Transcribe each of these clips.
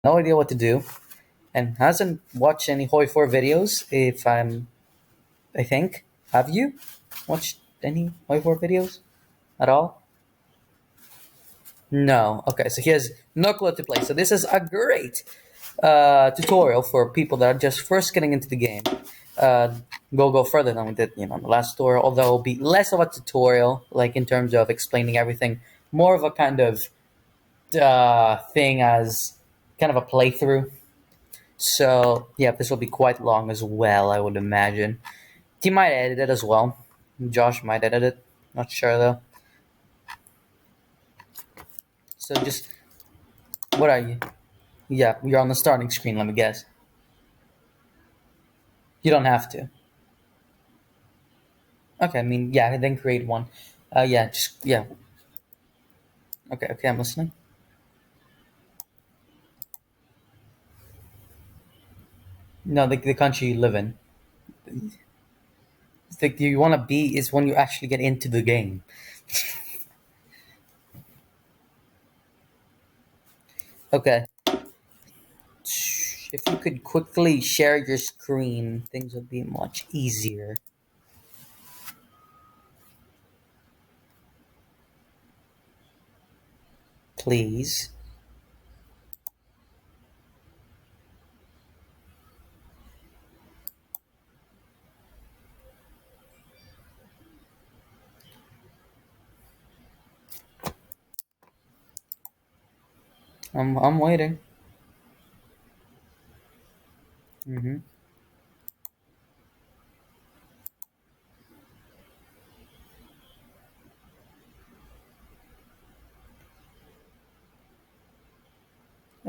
no idea what to do and hasn't watched any Hoi 4 videos. I think. Have you watched any Hoi 4 videos at all? No. Okay, so he has no clue to play. So this is a great tutorial for people that are just first getting into the game. Uh, we'll go further than we did, in the last tutorial. Although it'll be less of a tutorial, like in terms of explaining everything, more of a kind of thing as kind of a playthrough. So yeah, this will be quite long as well, I would imagine. He might edit it as well. Josh might edit it. Not sure though. So just what are you? Yeah, you're on the starting screen. Let me guess. You don't have to. Okay, I mean, yeah, then create one. Yeah, just yeah. Okay, okay, I'm listening. No, the country you live in. The you want to be is when you actually get into the game. Okay, if you could quickly share your screen, things would be much easier. Please. I'm waiting. Mm-hmm.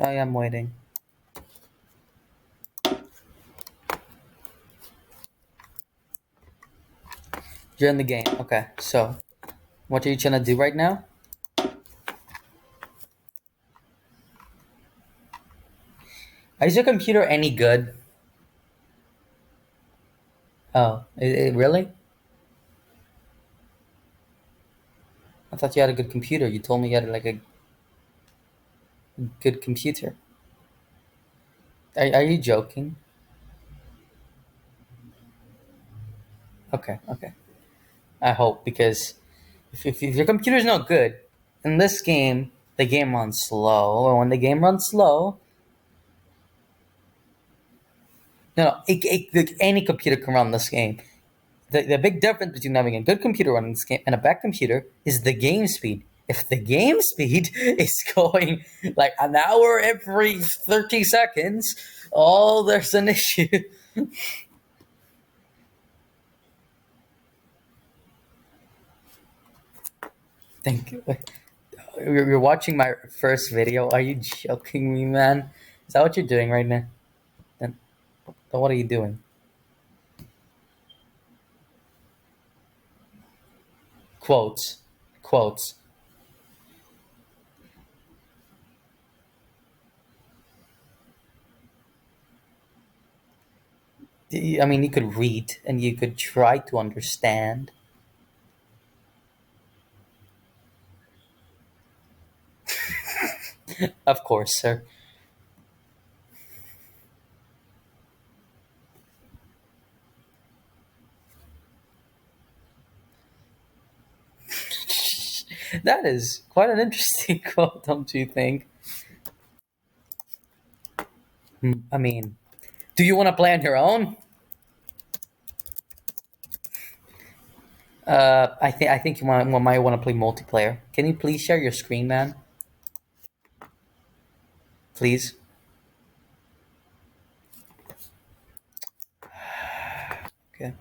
I am waiting. You're in the game. Okay, so what are you trying to do right now? Is your computer any good? Oh, really? I thought you had a good computer. You told me you had like a good computer. Are you joking? Okay, okay. I hope because if your computer's not good, in this game, the game runs slow. And when the game runs slow, any computer can run this game. The big difference between having a good computer running this game and a bad computer is the game speed. If the game speed is going like an hour every 30 seconds, oh, there's an issue. Thank you. You're watching my first video. Are you joking me, man? Is that what you're doing right now? Then what are you doing? Quotes. Quotes. I mean, you could read and you could try to understand. Of course, sir. That is quite an interesting quote, don't you think? I mean, do you want to play on your own? I think might want to play multiplayer. Can you please share your screen, man? Please. Okay.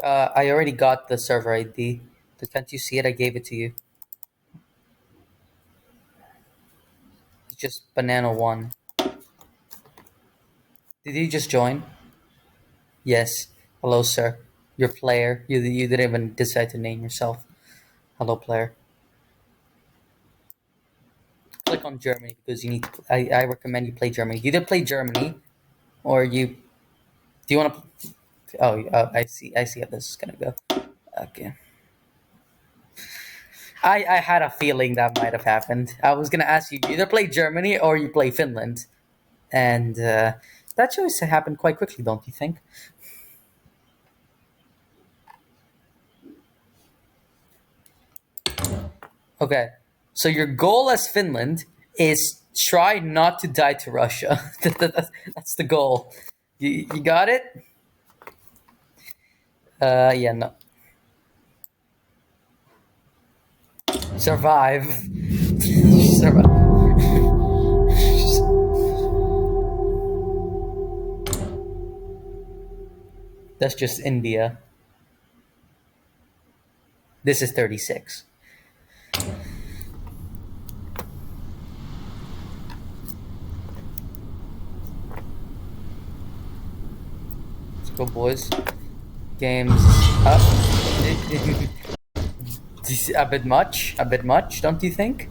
I already got the server ID. But can't you see it? I gave it to you. It's just Banana One. Did you just join? Yes. Hello, sir. Your player. You didn't even decide to name yourself. Hello, player. Click on Germany because you need. I recommend you play Germany. You either play Germany or you. Do you want to? Oh, I see. I see how this is gonna go. Okay. I had a feeling that might have happened. I was gonna ask you either play Germany or you play Finland, and that choice happened quite quickly, don't you think? Okay, so your goal as Finland is try not to die to Russia. That's the goal. You got it? Yeah, no. Survive. Survive. That's just India. This is 36. Let's go, boys. Games up. A bit much. A bit much, don't you think?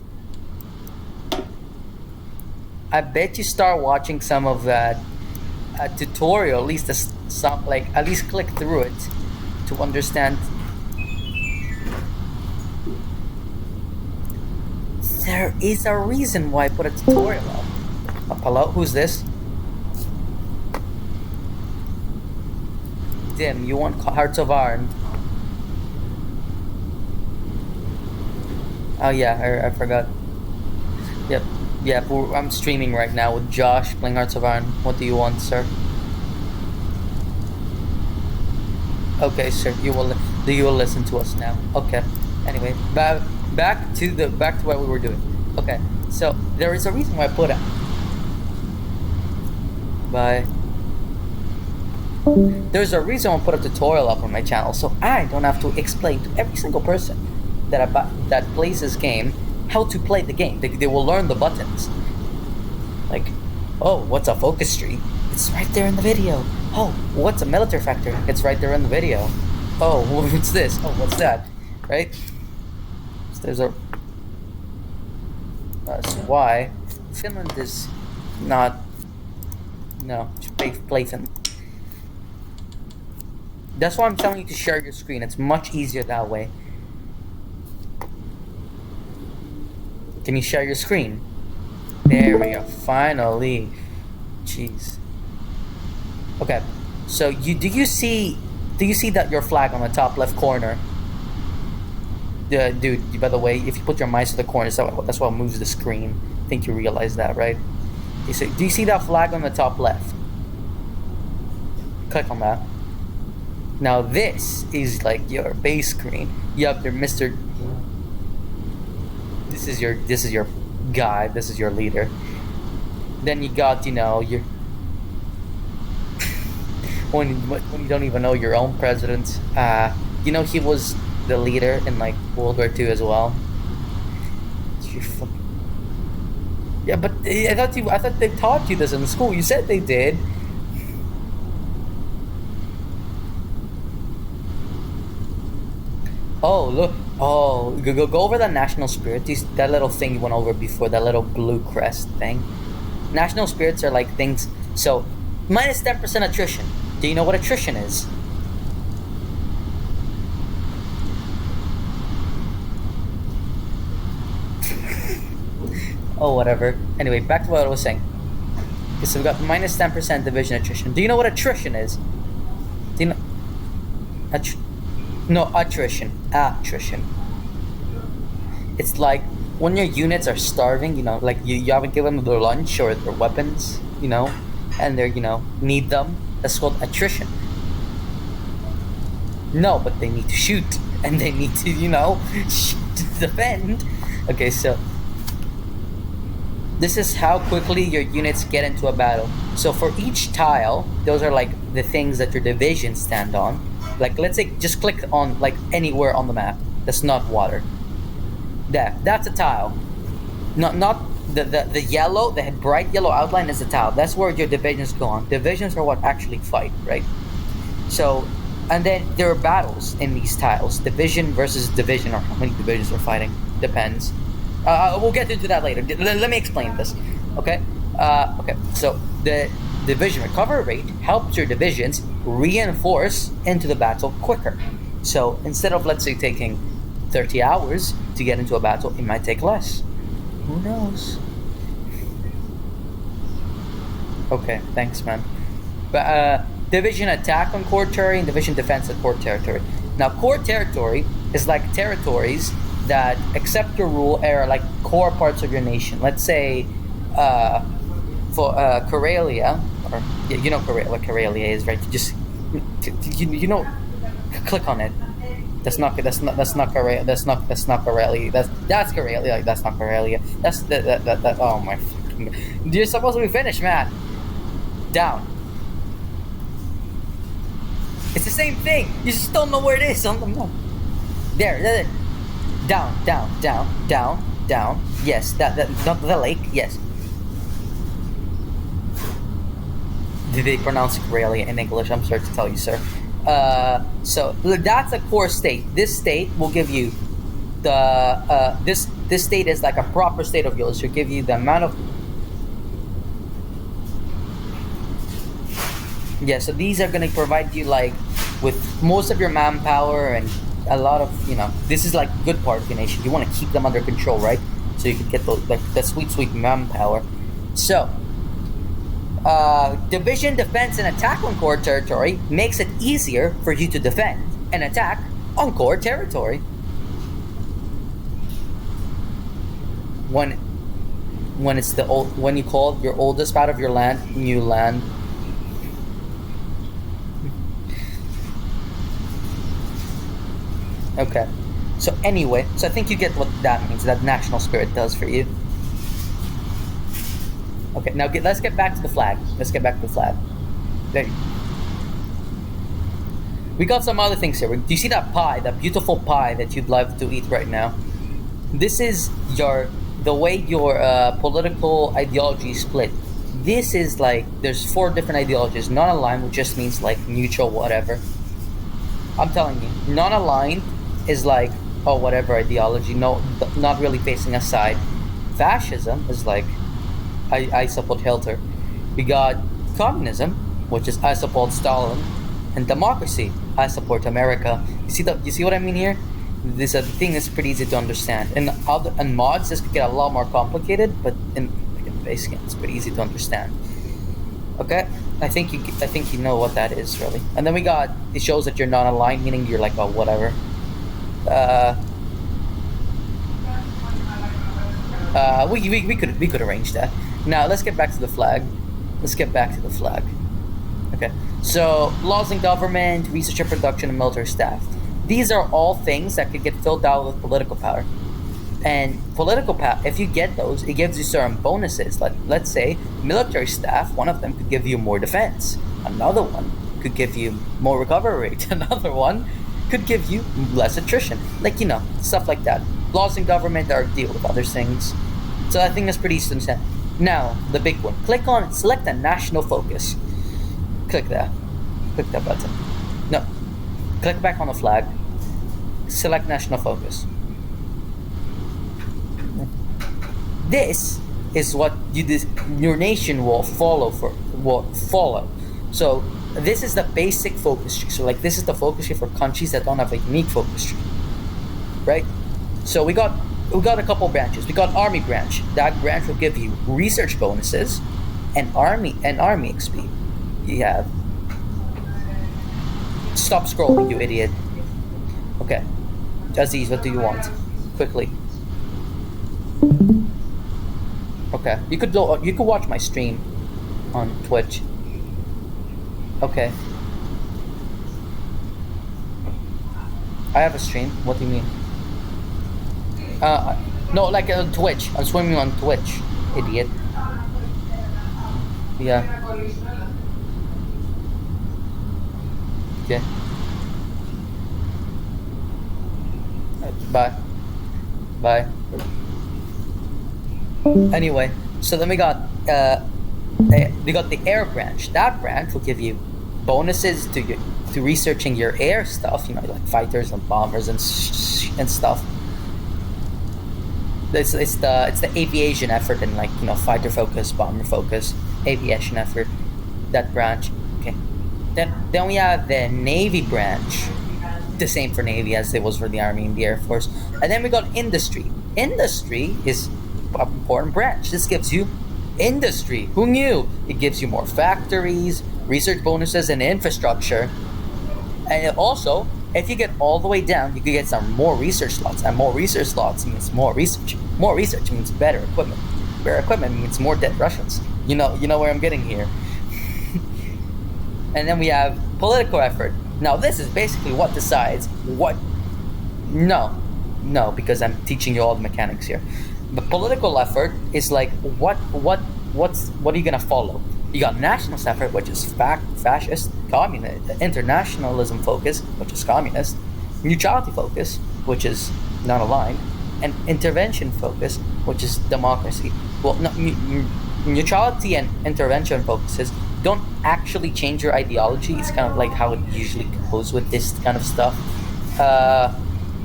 I bet you start watching some of that tutorial, at least some, like at least click through it to understand. There is a reason why I put a tutorial up. Hello, who's this? Dim, you want Hearts of Iron? Oh yeah, I forgot. Yep, yeah. I'm streaming right now with Josh playing Hearts of Iron. What do you want, sir? Okay, sir. You will listen to us now. Okay. Anyway, back to what we were doing. Okay. So there is a reason why I put it. Bye. There's a reason I put a tutorial up on my channel, so I don't have to explain to every single person that plays this game how to play the game. They will learn the buttons. Like, oh, what's a focus tree? It's right there in the video. Oh, what's a military factor? It's right there in the video. Oh, what's this? Oh, what's that? Right? So there's a... That's why Finland is not... No, just play Finland. That's why I'm telling you to share your screen. It's much easier that way. Can you share your screen? There we go. Finally. Jeez. Okay. So do you see that your flag on the top left corner? Dude, by the way, if you put your mouse to the corner, that's what moves the screen. I think you realize that, right? Okay, so do you see that flag on the top left? Click on that. Now this is like your base screen. You have your Mr. This is your guy. This is your leader. Then you got your when you don't even know your own president. He was the leader in like World War II as well. Yeah, but I thought they taught you this in school. You said they did. Oh, look. Oh, go over that national spirit. That little thing you went over before, that little blue crest thing. National spirits are like things. So, minus 10% attrition. Do you know what attrition is? Oh, whatever. Anyway, back to what I was saying. Okay, so we got minus 10% division attrition. Do you know what attrition is? Do you know? No, attrition. Attrition. It's like when your units are starving, like you haven't given them their lunch or their weapons, and they're, need them. That's called attrition. No, but they need to shoot, and they need to, shoot to defend. Okay, so this is how quickly your units get into a battle. So for each tile, those are like the things that your divisions stand on. Like, let's say, just click on, like, anywhere on the map that's not water. That's a tile. Not the yellow, the bright yellow outline is a tile. That's where your divisions go on. Divisions are what actually fight, right? So, and then there are battles in these tiles. Division versus division, or how many divisions are fighting. Depends. We'll get into that later. Let me explain this, okay? Okay, so the division recovery rate helps your divisions reinforce into the battle quicker. So instead of, let's say, taking 30 hours to get into a battle, it might take less. Who knows? Okay, thanks, man. But division attack on core territory and division defense at core territory. Now, core territory is like territories that accept your rule are like core parts of your nation. Let's say uh, for Karelia, or yeah, you know what Karelia is, right? You just you know, click on it. That's not Karelia. That's not Karelia. That's Karelia. Like, that's not Karelia. That. Oh my fucking God. You're supposed to be finished, man. Down. It's the same thing. You just don't know where it is on the map. There. Down. Yes, that not the lake. Yes. Did they pronounce Karelia in English? I'm sorry to tell you, sir. So that's a core state. This state will give you the this state is like a proper state of yours. To give you the amount of yeah. So these are gonna provide you like with most of your manpower and a lot of This is like good part of your nation. You want to keep them under control, right? So you can get the sweet manpower. So. Division defense and attack on core territory makes it easier for you to defend and attack on core territory. When it's when you call your oldest part of your land new land. Okay. So anyway, I think you get what that means. That national spirit does for you. Okay, now let's get back to the flag. There. We got some other things here. Do you see that pie, that beautiful pie that you'd love to eat right now? This is the way your political ideology is split. This is like, there's 4 different ideologies. Non-aligned, which just means like neutral, whatever. I'm telling you, non-aligned is like, oh, whatever ideology, no, not really facing a side. Fascism is like, I support Hitler. We got communism, which is I support Stalin, and democracy, I support America. You see what I mean here? This thing is pretty easy to understand. In mods, this could get a lot more complicated, but in base game, it's pretty easy to understand. Okay, I think you know what that is really. And then we got it shows that you're not aligned, meaning you're like, oh, whatever. We could arrange that. Now let's get back to the flag. Okay. So laws in government, research and production, and military staff. These are all things that could get filled out with political power. And political power, if you get those, it gives you certain bonuses. Like, let's say military staff, one of them could give you more defense. Another one could give you more recovery rate. Another one could give you less attrition. Like, stuff like that. Laws in government are deal with other things. So I think that's pretty easy to understand. Now, the big one. Select a national focus. Click that. Click that button. No. Click back on the flag. Select national focus. This is what your nation will follow. So this is the basic focus tree. So like this is the focus tree for countries that don't have a unique focus tree. Right? So we got a couple branches. We got army branch. That branch will give you research bonuses and army XP. You have. Stop scrolling, you idiot. Okay. Aziz, what do you want? Quickly. Okay. You could watch my stream on Twitch. Okay. I have a stream. What do you mean? No, like on Twitch. I'm swimming on Twitch, idiot. Yeah. Okay. Bye. Anyway, so then we got the air branch. That branch will give you bonuses to researching your air stuff. Like fighters and bombers and stuff. It's the aviation effort and like fighter focus, bomber focus, aviation effort. That branch. Okay. Then we have the Navy branch. The same for Navy as it was for the Army and the Air Force. And then we got industry. Industry is an important branch. This gives you industry. Who knew? It gives you more factories, research bonuses, and infrastructure. And it also, if you get all the way down, you can get some more research slots. And more research slots means more research. More research means better equipment. Better equipment means more dead Russians. You know where I'm getting here. And then we have political effort. Now this is basically what decides what. No, because I'm teaching you all the mechanics here. The political effort is like what are you gonna follow? You got nationalist effort, which is fascist, communist, internationalism focus, which is communist, neutrality focus, which is non-aligned, and intervention focus, which is democracy. Well, no, neutrality and intervention focuses don't actually change your ideology. It's kind of like how it usually goes with this kind of stuff.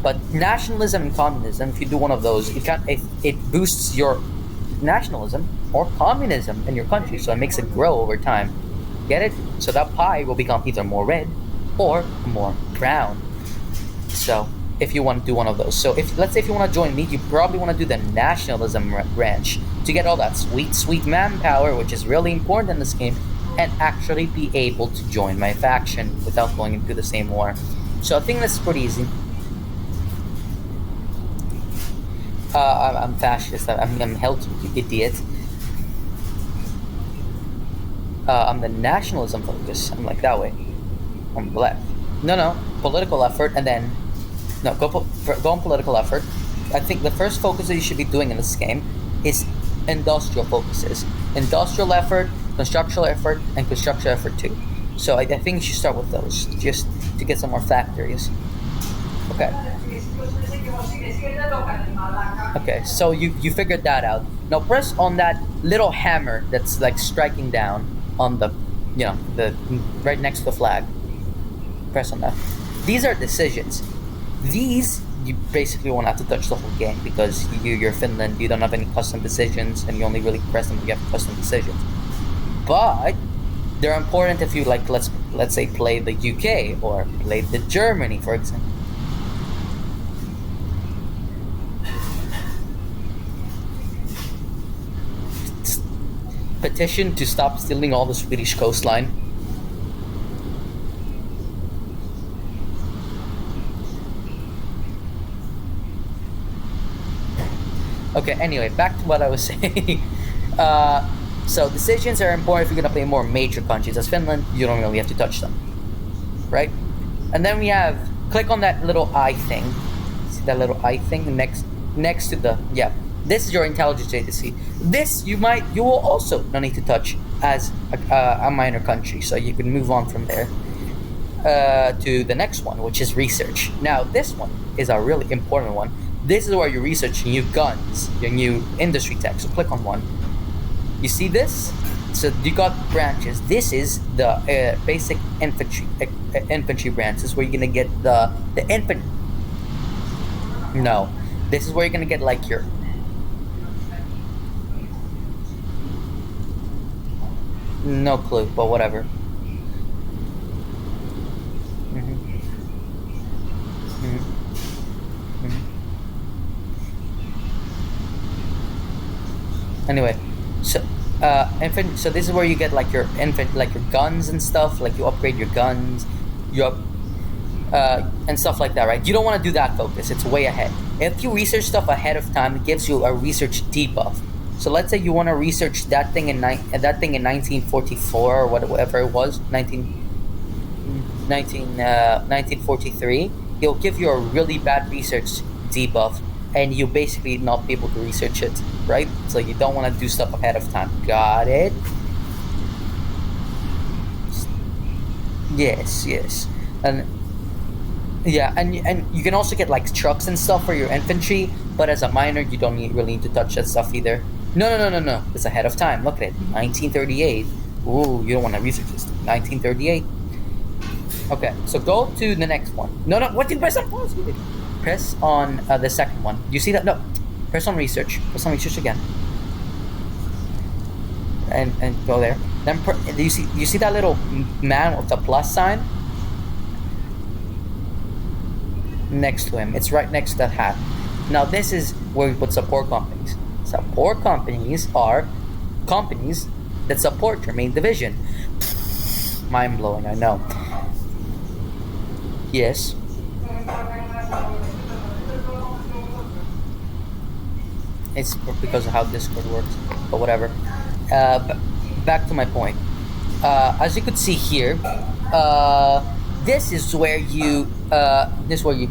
But nationalism and communism, if you do one of those, it boosts your nationalism or communism in your country, so it makes it grow over time. Get it? So that pie will become either more red or more brown. So if you want to do one of those, so if let's say if you want to join me, you probably want to do the nationalism branch to get all that sweet manpower, which is really important in this game, and actually be able to join my faction without going into the same war. So I think that's pretty easy. I'm fascist. I'm held to you idiot. I'm the nationalism focus. I'm like that way. On the left. No. Political effort, and then go on political effort. I think the first focus that you should be doing in this game is industrial focuses. Industrial effort, constructional effort, and construction effort too. So I think you should start with those just to get some more factories. Okay. Okay, so you figured that out. Now press on that little hammer that's like striking down on the right next to the flag. Press on that. These are decisions. These you basically won't have to touch the whole game because you're Finland. You don't have any custom decisions, and you only really press them when you have custom decisions. But they're important if you like. Let's say play the UK or play the Germany, for example. Petition to stop stealing all the Swedish coastline. Okay, anyway, back to what I was saying. So decisions are important if you're gonna play more major countries. As Finland, you don't really have to touch them, right? And then we have click on that little eye thing. See that little eye thing next to the This is your intelligence agency. This you will also not need to touch as a minor country, so you can move on from there to the next one, which is research. Now this one is a really important one. This is where you research new guns, your new industry tech. So click on one. You see this? So you got branches. This is the basic infantry branch. This is where you're gonna get the infant. No, this is where you're gonna get like your. No clue, but whatever. Anyway, so so this is where you get like your like your guns and stuff. Like you upgrade your guns, and stuff like that, right? You don't want to do that focus. It's way ahead. If you research stuff ahead of time, it gives you a research debuff. So let's say you want to research that thing in 1944 or whatever it was, 1943. He'll give you a really bad research debuff, and you'll basically not be able to research it, right? So you don't want to do stuff ahead of time. Got it? Yes. And yeah, and you can also get like trucks and stuff for your infantry, but as a minor, you don't really need to touch that stuff either. No. It's ahead of time. Look at it. 1938. Ooh, you don't want to research this. 1938. Okay, so go to the next one. No. What did you press on pause? Press on the second one. You see that? No. Press on research. Press on research again. And go there. Then you see that little man with the plus sign? next to him. It's right next to that hat. Now this is where we put support companies. Support companies are companies that support your main division. Mind blowing, I know. Yes. It's because of how Discord works, but whatever. Back to my point. As you could see here, this is where you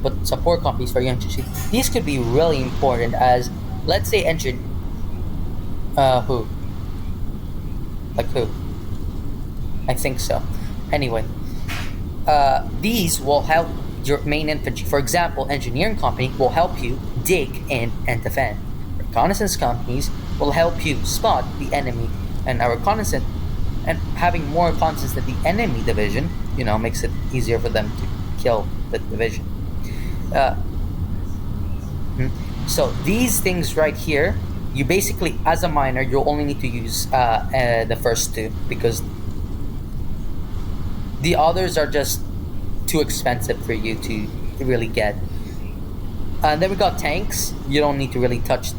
put support companies for your entry. These could be really important as, let's say, engine. Who? Like who? I think so. Anyway, these will help your main infantry. For example, engineering company will help you dig in and defend. Reconnaissance companies will help you spot the enemy, and a reconnaissance and having more reconnaissance than the enemy division, makes it easier for them to kill the division. Uh, so these things right here, you basically, as a miner, you only need to use the first two because the others are just too expensive for you to really get. And then we got tanks. You don't need to really touch.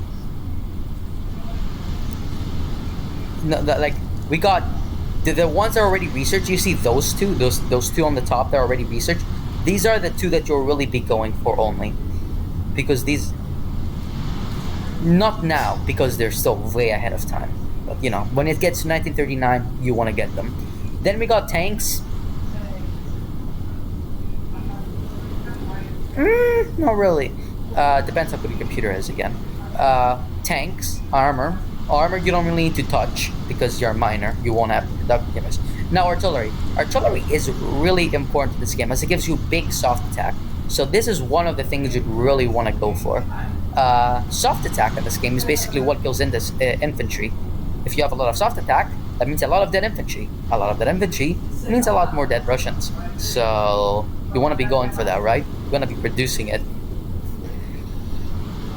No, like we got the ones that are already researched. You see those two, those two on the top that are already researched. These are the two that you'll really be going for only, because these. Not now because they're still way ahead of time, but when it gets to 1939, you want to get them. Then we got tanks. Not really. Depends how good your computer is again. Tanks, armor. Armor you don't really need to touch because you're a miner. You won't have productive damage. Now artillery. Artillery is really important in this game as it gives you big soft attack. So this is one of the things you'd really want to go for. Soft attack in this game is basically what kills in this infantry. If you have a lot of soft attack, that means a lot of dead infantry. A lot of dead infantry means a lot more dead Russians. So you want to be going for that, right? You want to be producing it.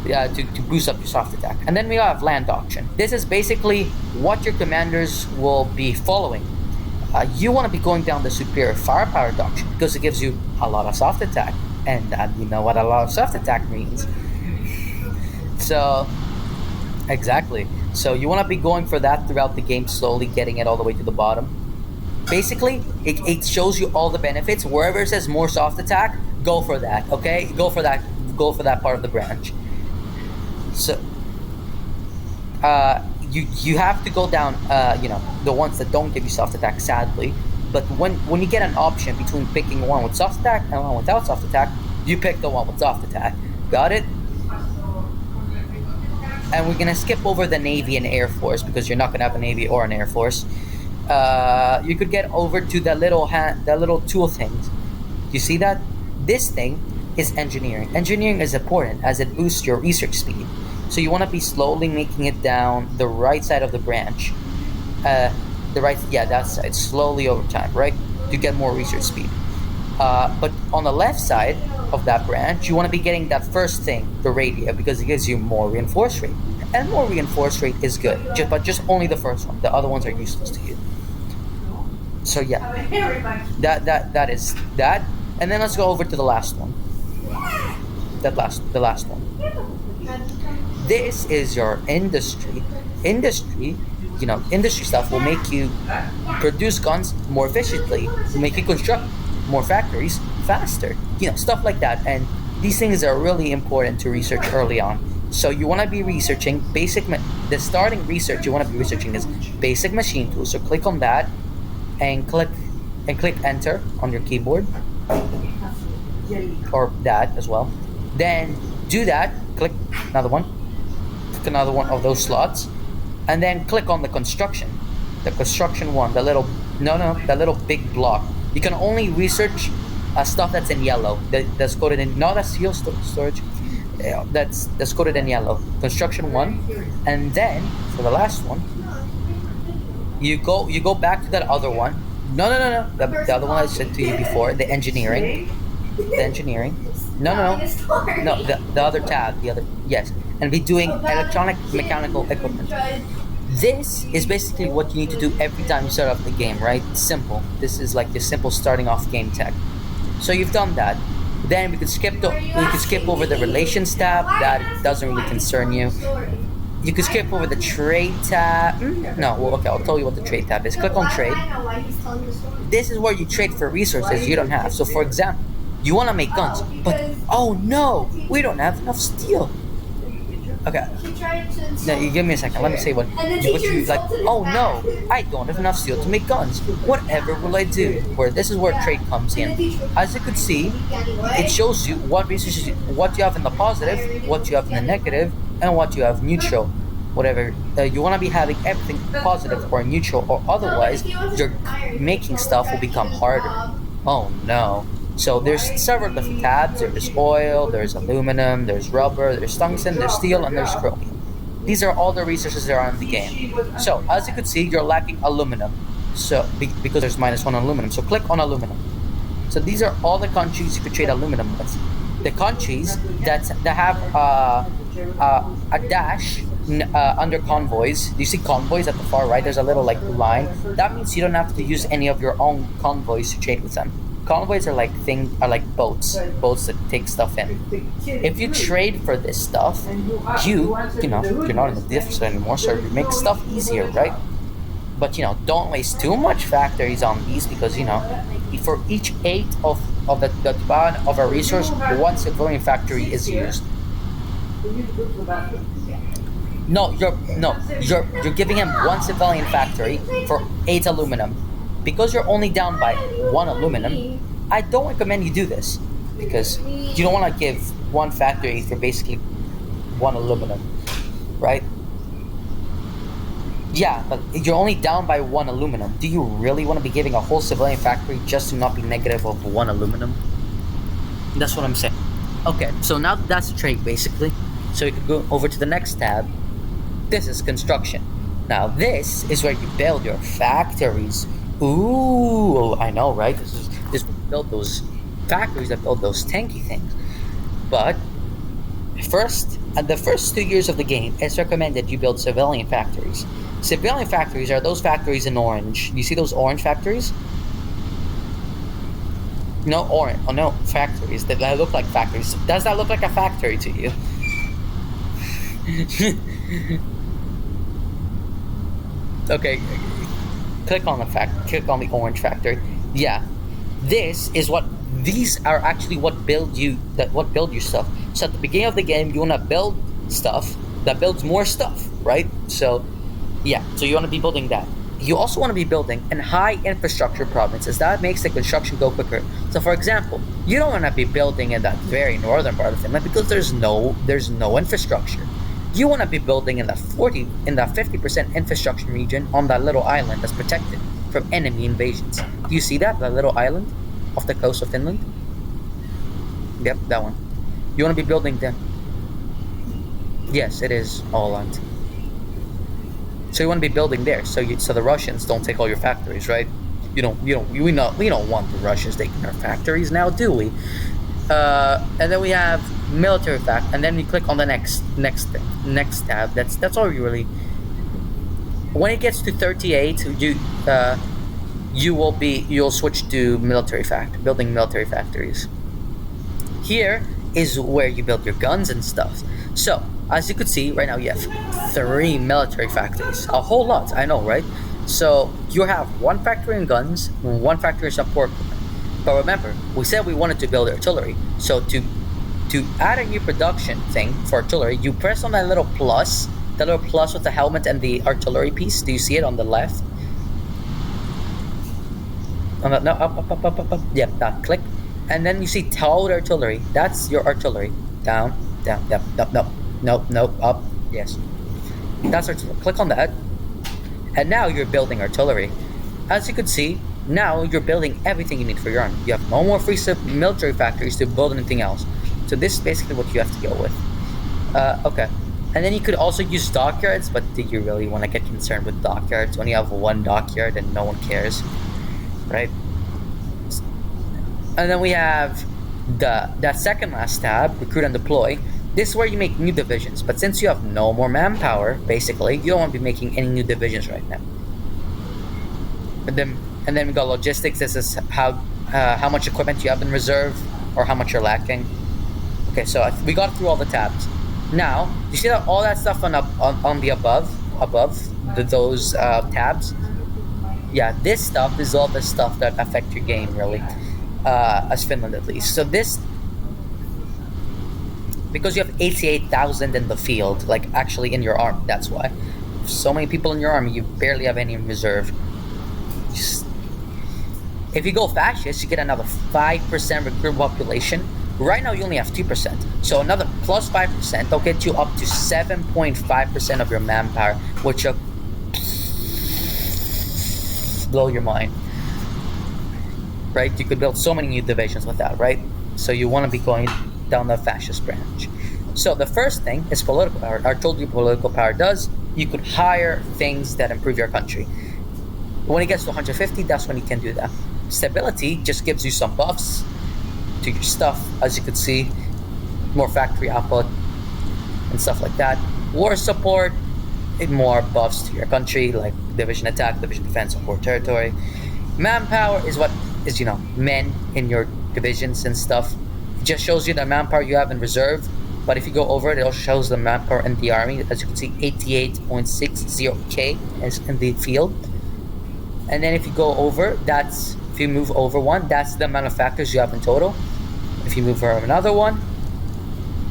To boost up your soft attack. And then we have land doctrine. This is basically what your commanders will be following. You want to be going down the superior firepower doctrine because it gives you a lot of soft attack, and you know what a lot of soft attack means. So exactly. So you want to be going for that throughout the game, slowly getting it all the way to the bottom. Basically, it shows you all the benefits. Wherever it says more soft attack, go for that. Okay, go for that part of the branch. So, you have to go down, the ones that don't give you soft attack, sadly. But when you get an option between picking one with soft attack and one without soft attack, you pick the one with soft attack. Got it? And we're gonna skip over the Navy and Air Force because you're not gonna have a Navy or an Air Force. You could get over to the little tool things. You see that? This thing is engineering. Engineering is important as it boosts your research speed. So you want to be slowly making it down the right side of the branch. That side, slowly over time, right? To get more research speed. But on the left side of that branch, you want to be getting that first thing, the radio, because it gives you more reinforce rate. And more reinforce rate is good, but just only the first one. The other ones are useless to you. So yeah, that is that. And then let's go over to the last one. The last one. This is your industry. Industry stuff will make you produce guns more efficiently, will make you construct more factories faster, stuff like that. And these things are really important to research early on. So you want to be researching the starting research you want to be researching is basic machine tools. So click on that and click enter on your keyboard, or that as well. Then do that, click another one of those slots, and then click on the construction one, the little big block. You can only research stuff that's in yellow, that's coded in, no, that's seal storage, that's coded in yellow, construction one. And then for the last one, you go back to that other one. No, the other one I said to you before, the engineering. No, the other tab, yes, and be doing electronic mechanical equipment. This is basically what you need to do every time you start off the game, right? Simple. This is like the simple starting off game tech. So you've done that. Then we could skip over the relations tab. That doesn't really concern you. You could skip over the trade tab. No, well, okay, I'll tell you what the trade tab is. Click on trade. This is where you trade for resources you don't have. So, for example, you want to make guns, but oh no, we don't have enough steel. Okay. Now, you give me a second. Let me say what you like. Oh no, I don't have enough steel to make guns. Whatever will I do? Where this is where trade comes in. As you could see, it shows you what resources, what you have in the positive, what you have in the negative, and what you have neutral. Whatever you want to be having everything positive or neutral, or otherwise your making stuff will become harder. Oh no. So there's several different tabs. There's oil, there's aluminum, there's rubber, there's tungsten, there's steel, and there's chromium. These are all the resources that are in the game. So as you can see, you're lacking aluminum. So because there's -1 aluminum. So click on aluminum. So these are all the countries you could trade aluminum with. The countries that have a dash under convoys. Do you see convoys at the far right? There's a little like line. That means you don't have to use any of your own convoys to trade with them. Convoys are like boats that take stuff in. If you trade for this stuff, you know you're not in the deficit anymore, so you make stuff easier, right? But don't waste too much factories on these, because for each 8 of the bond of a resource, 1 civilian factory is used. You're giving him 1 civilian factory for 8 aluminum. Because you're only down by 1 aluminum, I don't recommend you do this, because you don't want to give 1 factory for basically 1 aluminum, right? Yeah, but you're only down by 1 aluminum. Do you really want to be giving a whole civilian factory just to not be negative of 1 aluminum? That's what I'm saying. Okay, so now that's the trade basically. So you can go over to the next tab. This is construction. Now this is where you build your factories. Ooh, I know, right? This build those factories that build those tanky things. But first, at the first 2 years of the game, it's recommended you build civilian factories. Civilian factories are those factories in orange. You see those orange factories? No, orange. Oh no, factories that look like factories. Does that look like a factory to you? Okay. Click on the orange factory. Yeah, these are actually what build your stuff. So at the beginning of the game, you want to build stuff that builds more stuff, right? So yeah, so you want to be building that. You also want to be building in high infrastructure provinces. That makes the construction go quicker. So for example, you don't want to be building in that very northern part of Finland, because there's no infrastructure. You want to be building in that 50% infrastructure region on that little island that's protected from enemy invasions. Do you see that little island off the coast of Finland? Yep, that one. You want to be building there. Yes, it is all land. So you want to be building there, so the Russians don't take all your factories, right? We don't want the Russians taking our factories now, do we? And then we have military fact, and then we click on the next tab. That's all you really. When it gets to 38, you'll switch to military fact, building military factories. Here is where you build your guns and stuff. So as you could see right now, you have 3 military factories, a whole lot. I know, right? So you have 1 factory in guns, 1 factory in support. But remember, we said we wanted to build artillery. So to add a new production thing for artillery, you press on that little plus, with the helmet and the artillery piece. Do you see it on the left? Up. Yeah, that. Click. And then you see towed artillery. That's your artillery. Down, up. Yes. That's artillery. Click on that. And now you're building artillery. As you can see, now you're building everything you need for your army. You have no more free military factories to build anything else. So this is basically what you have to go with. Okay. And then you could also use dockyards, but do you really want to get concerned with dockyards when you have 1 dockyard and no one cares? Right? And then we have that second last tab, recruit and deploy. This is where you make new divisions, but since you have no more manpower, basically, you don't want to be making any new divisions right now. And then we got logistics. This is how much equipment you have in reserve. or how much you're lacking. Okay, so we got through all the tabs. Now, you see that all that stuff on the above those tabs? Yeah, this stuff is all the stuff that affect your game really, as Finland at least. So this, because you have 88,000 in the field, like actually in your army, that's why. So many people in your army, you barely have any in reserve. If you go fascist, you get another 5% recruit population. Right now, you only have 2%. So another plus 5%, they'll get you up to 7.5% of your manpower, which will blow your mind. Right? You could build so many new divisions with that, right? So you want to be going down the fascist branch. So the first thing is political power. I told you political power does. You could hire things that improve your country. When it gets to 150, that's when you can do that. Stability just gives you some buffs to your stuff, as you could see, more factory output and stuff like that. War support, more buffs to your country, like division attack, division defense, or core territory. Manpower is what is, men in your divisions and stuff. It just shows you the manpower you have in reserve, but if you go over it, it also shows the manpower in the army. As you can see, 88.60k is in the field. And then if you go over, if you move over one, that's the amount of factors you have in total. If you move over another one,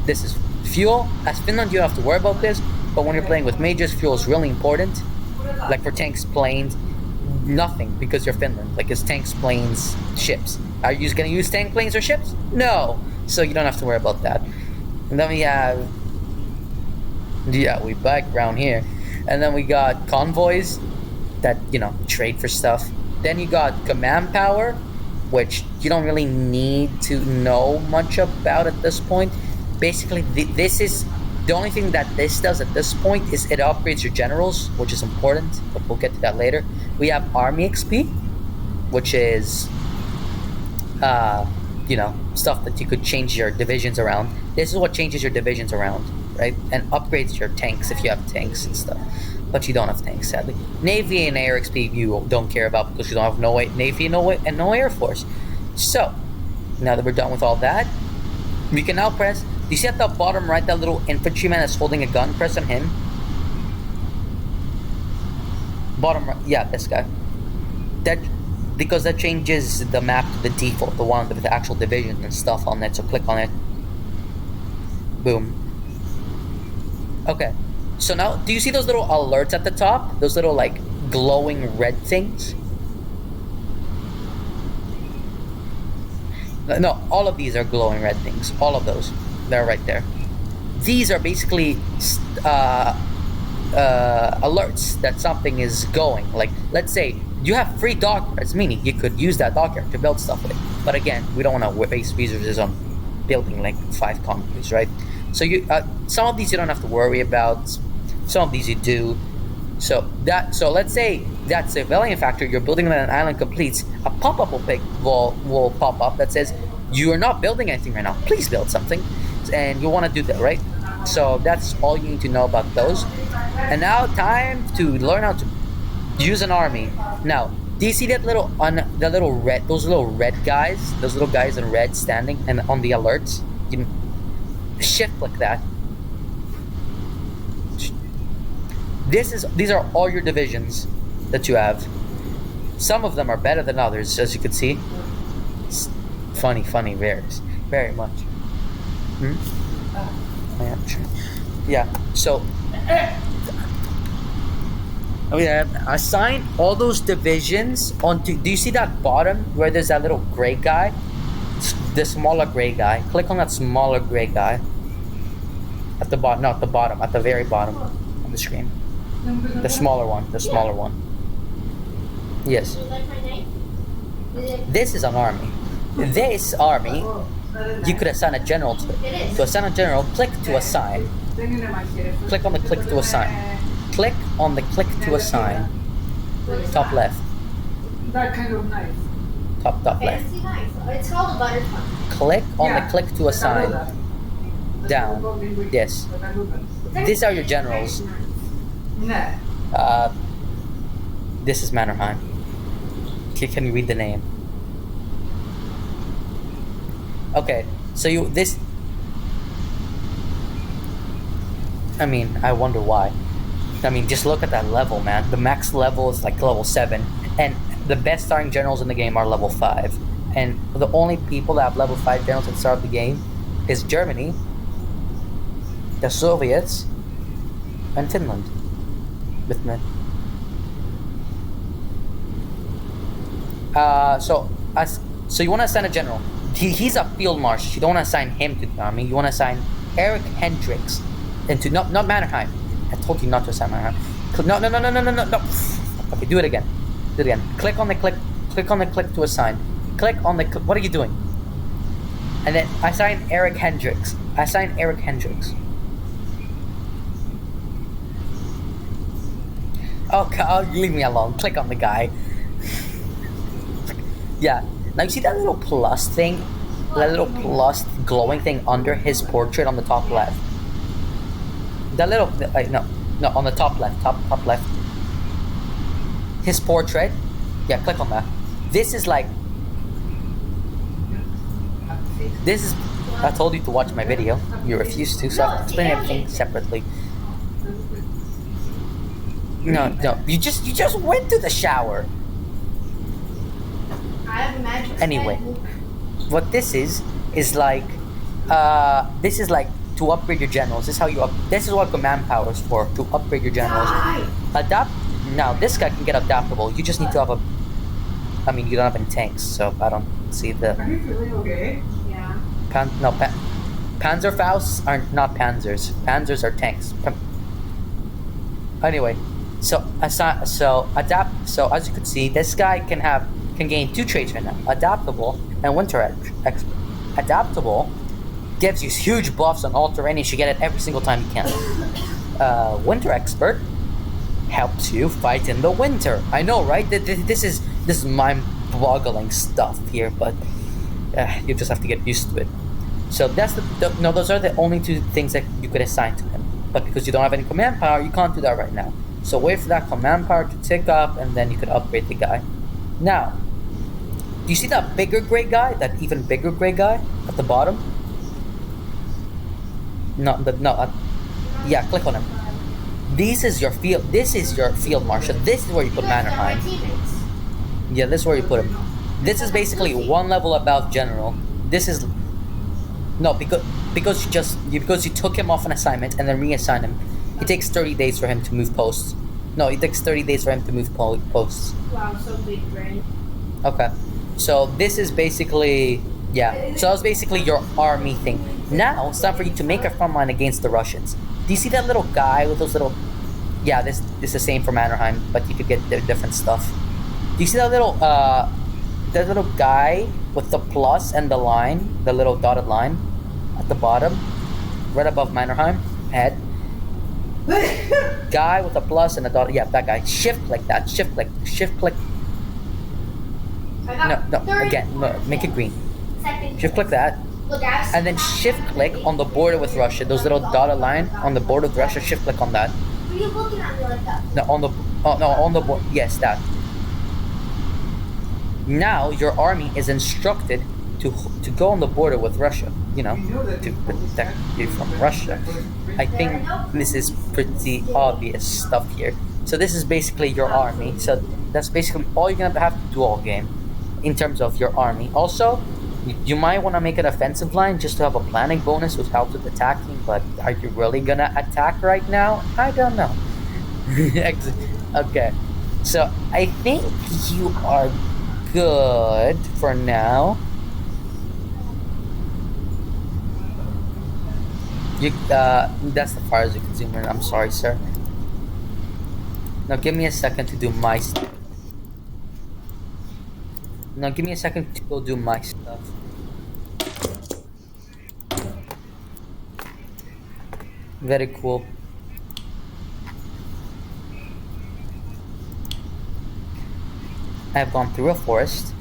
this is fuel. As Finland, you don't have to worry about this, but when you're playing with majors, fuel is really important. Like for tanks, planes, nothing, because you're Finland. Like it's tanks, planes, ships. Are you going to use tank, planes, or ships? No. So you don't have to worry about that. And then we have, we back around here. And then we got convoys that, trade for stuff. Then you got command power, which you don't really need to know much about at this point. Basically, this is the only thing that this does at this point is it upgrades your generals, which is important, but we'll get to that later. We have army XP, which is stuff that you could change your divisions around. This is what changes your divisions around, right? And upgrades your tanks if you have tanks and stuff. But you don't have tanks, sadly. Navy and Air XP you don't care about because you don't have no Navy and no Air Force. So, now that we're done with all that, we can now press. Do you see at the bottom right that little infantryman that's holding a gun? Press on him. Bottom right, yeah, this guy. Because that changes the map to the default, the one with the actual division and stuff on it. So click on it. Boom. Okay. So now, do you see those little alerts at the top? Those little, glowing red things? No, all of these are glowing red things. All of those. They're right there. These are basically alerts that something is going. Like, let's say you have free dockyards, meaning you could use that dockyard to build stuff with. But again, we don't want to waste resources on building 5 convoys, right? So some of these you don't have to worry about. Some of these you do. So let's say that civilian factor you're building on an island completes, a pop-up will pop up that says you are not building anything right now. Please build something, and you want to do that, right? So that's all you need to know about those. And now time to learn how to use an army. Now, do you see that those little red guys, those little guys in red standing and on the alerts? You can shift like that. These are all your divisions that you have. Some of them are better than others, as you can see. It's funny, very much. Yeah, sure. Yeah. So we have assign all those divisions onto. Do you see that bottom where there's that little gray guy? The smaller gray guy. Click on that smaller gray guy. At the bottom, not the bottom, at the very bottom of the screen. The smaller one. Yes. This is an army. This army, you could assign a general to it. To assign a general, click to assign. Click on the click to assign. Click on the click to assign. Top left. That kind of nice. Top left. It's called a butterfly. Click on the click to assign. Down. Yes. These are your generals. This is Mannerheim. Can you read the name? Okay, so you this. I mean, I wonder why. I mean, just look at that level, man. The max level is like level 7, and the best starting generals in the game are level 5. And the only people that have level 5 generals at the start of the game is Germany, the Soviets, and Finland. With me. So you want to assign a general. He's a field marshal. You don't want to assign him to the army. You want to assign Eric Hendricks into not Mannerheim. I told you not to assign Mannerheim. No. Okay, do it again. Do it again. Click on the click to assign. Click on the what are you doing? And then assign Eric Hendricks. Assign Eric Hendricks. Oh, leave me alone. Click on the guy. Yeah. Now you see that little plus thing? That little plus glowing thing under his portrait on the top left? That little... no, on the top left. Top left. His portrait. Yeah, click on that. This is like... This is... I told you to watch my video. You refused to, so I'll explain everything separately. No. You just went to the shower. I have a magic Anyway, spell. what this is like to upgrade your generals. This is how you up. This is what command power is for, to upgrade your generals. Adapt. Now this guy can get adaptable. You just need to have a. I mean, you don't have any tanks, so I don't see the. Are you feeling okay? Yeah. Panzerfausts are not panzers. Panzers are tanks. Anyway, so as you can see, this guy can gain 2 traits right now: adaptable and winter expert. Adaptable gives you huge buffs on all terrain. You should get it every single time you can. Winter expert helps you fight in the winter. I know, right? This is mind-boggling stuff here, but you just have to get used to it. So that's those are the only 2 things that you could assign to him. But because you don't have any command power, you can't do that right now. So wait for that command power to tick up, and then you could upgrade the guy. Now, do you see that bigger gray guy? That even bigger gray guy at the bottom? Yeah, click on him. This is your field marshal. This is where you put Mannerheim. Yeah, this is where you put him. This is basically 1 level above general. This is no because you took him off an assignment and then reassigned him. It takes 30 days for him to move posts. No, it takes 30 days for him to move posts. Wow, so big brain. Okay, so this is basically so that was basically your army thing. Now it's time for you to make a front line against the Russians. Do you see that little guy with those little? Yeah, this is the same for Mannerheim, but you could get different stuff. Do you see that little guy with the plus and the line, the little dotted line at the bottom, right above Mannerheim head? Guy with a plus and a dot. Yeah, that guy. Shift click that. Shift click. No. Again, no. Make it green. Shift click that. And then shift click on the border with Russia. Those little dotted line on the border with Russia. Shift click on that. Were you looking at me like that? No, on the board. Yes, that. Now your army is instructed to go on the border with Russia. You know, to protect you from Russia. I think this is pretty obvious stuff here. So this is basically your army. So that's basically all you're gonna have to do all game, in terms of your army. Also, you might want to make an offensive line just to have a planning bonus which helps with attacking, but are you really gonna attack right now? I don't know. Okay, so I think you are good for now. That's the far as you can zoom in. I'm sorry, sir. Now give me a second to do my stuff. Now give me a second to go do my stuff. Very cool. I've gone through a forest.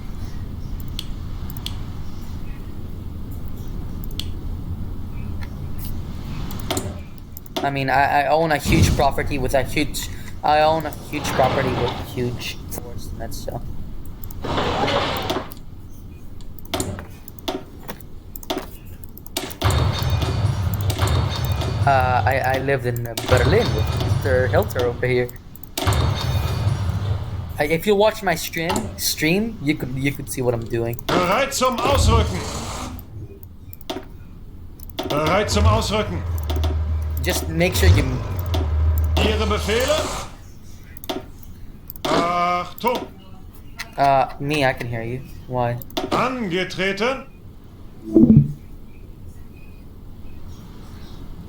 I mean, I own a huge property with a huge... I own a huge property with a huge forest in it, so... I lived in Berlin with Mr. Hilter over here. If you watch my stream, you could see what I'm doing. Bereit zum Ausrücken. Bereit zum Ausrücken. Just make sure you. Ihre Befehle? Achtung. Me, I can hear you. Why? Angetreten.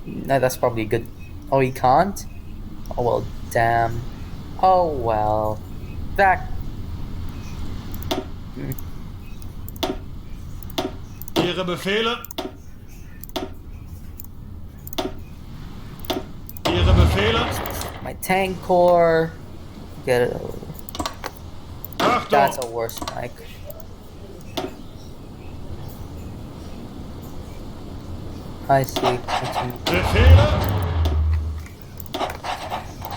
No, that's probably good. Oh, he can't? Oh, well, damn. Oh, well. That. Ihre Befehle? Ihre Befehle? My tank core. Get it. That's a Achtung. worse mic. I see. Befehle?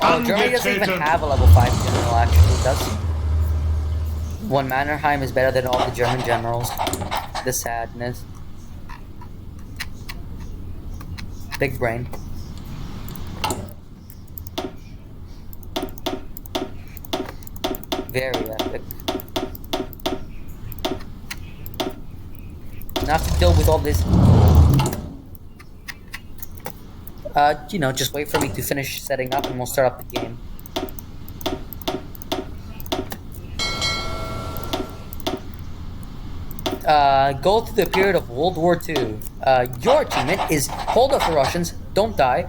Oh, Germany doesn't even Angetreten. have a level 5 general, actually, does it? One Mannerheim is better than all the German generals. The sadness. Big brain. Very epic. Now I have to deal with all this. Just wait for me to finish setting up and we'll start up the game. Go through the period of World War II. Your achievement is hold off the Russians, don't die.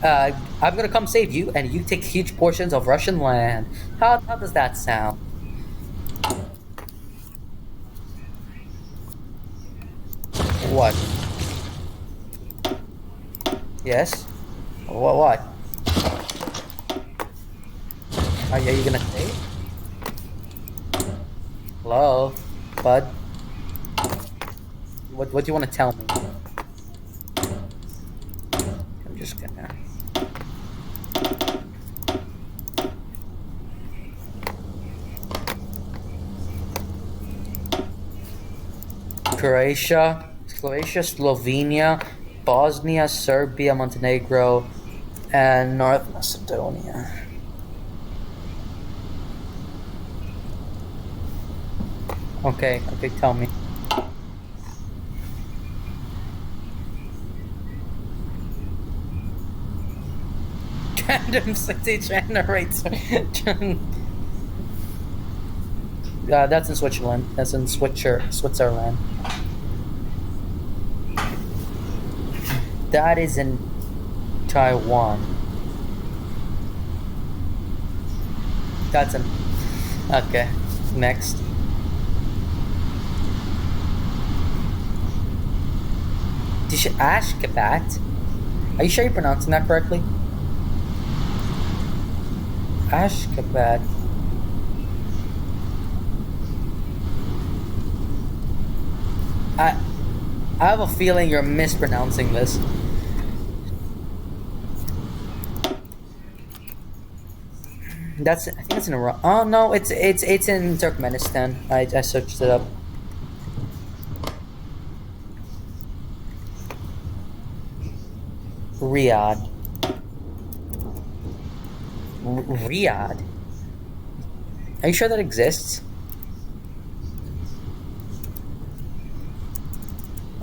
I'm gonna come save you, and you take huge portions of Russian land. How does that sound? What? Yes? What? Are you gonna stay? Hello? Bud? What do you want to tell me? I'm just gonna... Croatia, Slovenia, Bosnia, Serbia, Montenegro, and North Macedonia. Okay, tell me. Random city generator. That's in Switzerland. That's in Switzerland. That is in Taiwan. That's in... Okay, next. Ashgabat? Are you sure you're pronouncing that correctly? Ashgabat. I have a feeling you're mispronouncing this. I think it's in Iran. Oh no, it's in Turkmenistan. I searched it up. Riyadh. Riyadh. Are you sure that exists?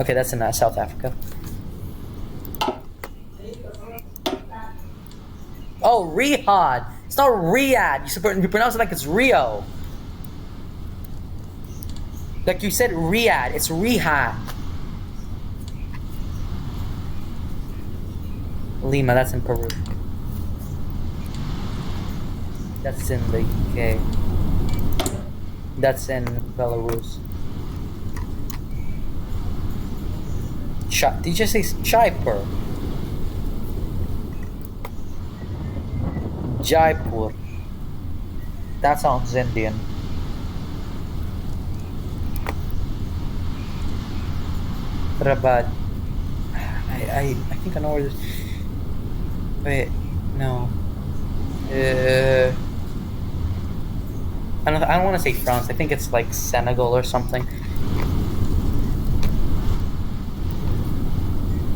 Okay, that's in South Africa. Oh, Riyadh. It's not Riyadh. You pronounce it like it's Rio. Like you said Riyadh. It's Riyadh. Lima, that's in Peru. That's in the UK. That's in Belarus. Did you just say Jaipur? Jaipur. That sounds Indian. Rabat. I think I know where this. Wait, no. I don't want to say France. I think it's like Senegal or something.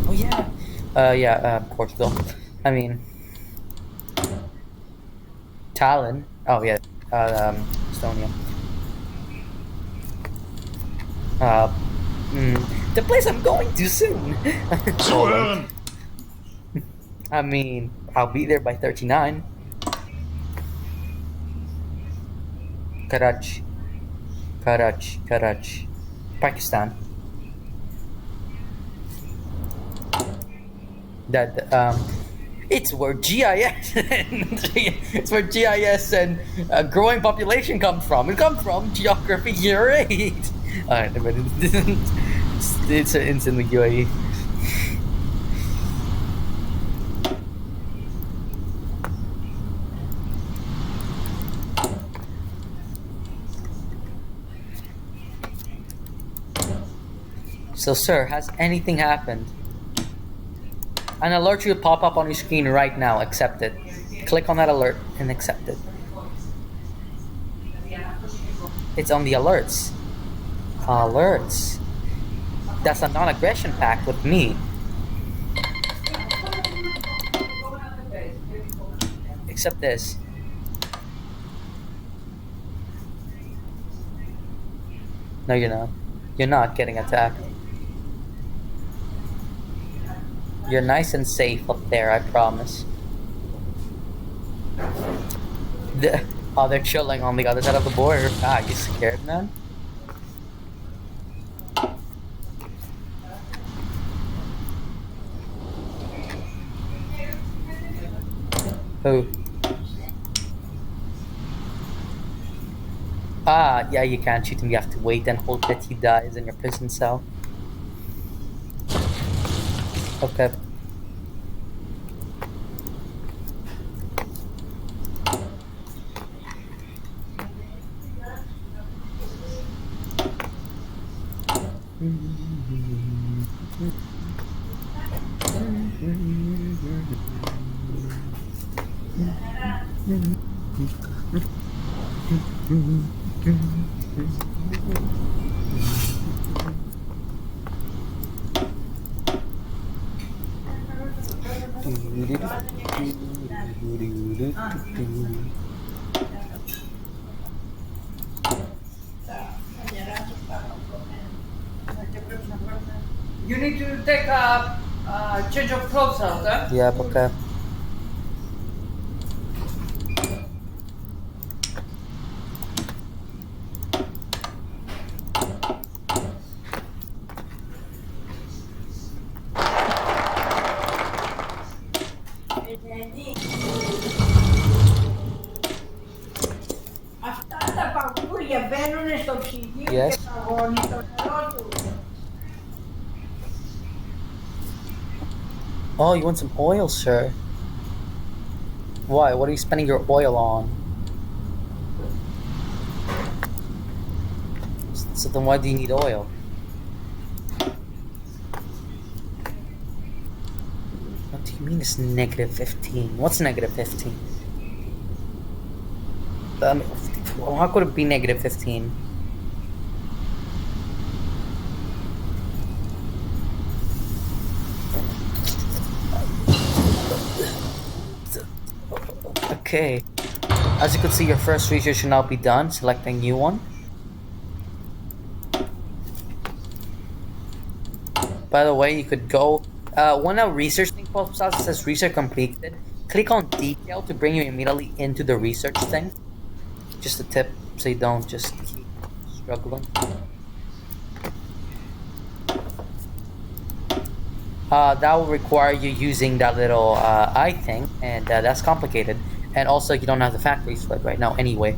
Oh yeah. Yeah, Portugal. I mean, Tallinn. Oh yeah, Estonia. Uh, the place I'm going to soon. Poland. Zuhören! I mean, I'll be there by 39. Karachi, Karachi, Pakistan. That it's where GIS it's where GIS and growing population come from. It comes from geography year 8. Alright, but it's in the UAE. So, sir, has anything happened? An alert should pop up on your screen right now. Accept it. Click on that alert and accept it. It's on the alerts. Alerts. That's a non-aggression pact with me. Except this. No, you're not. You're not getting attacked. You're nice and safe up there, I promise. Oh, they're chilling on the other side of the border. Ah, you scared, man? Who? Ah, yeah, you can't shoot him. You have to wait and hope that he dies in your prison cell. Okay. You need to take a change of clothes out, huh? Yeah, okay. Yes. Oh, you want some oil, sir? Why? What are you spending your oil on? So then why do you need oil? What do you mean it's negative 15? What's negative 15? How could it be negative 15? Okay. As you can see, your first research should now be done. Select a new one. By the way, you could go when a research thing pops out that says research completed, click on detail to bring you immediately into the research thing. Just a tip so you don't just keep struggling. That will require you using that little eye thing, and that's complicated. And also, you don't have the factory split right now anyway.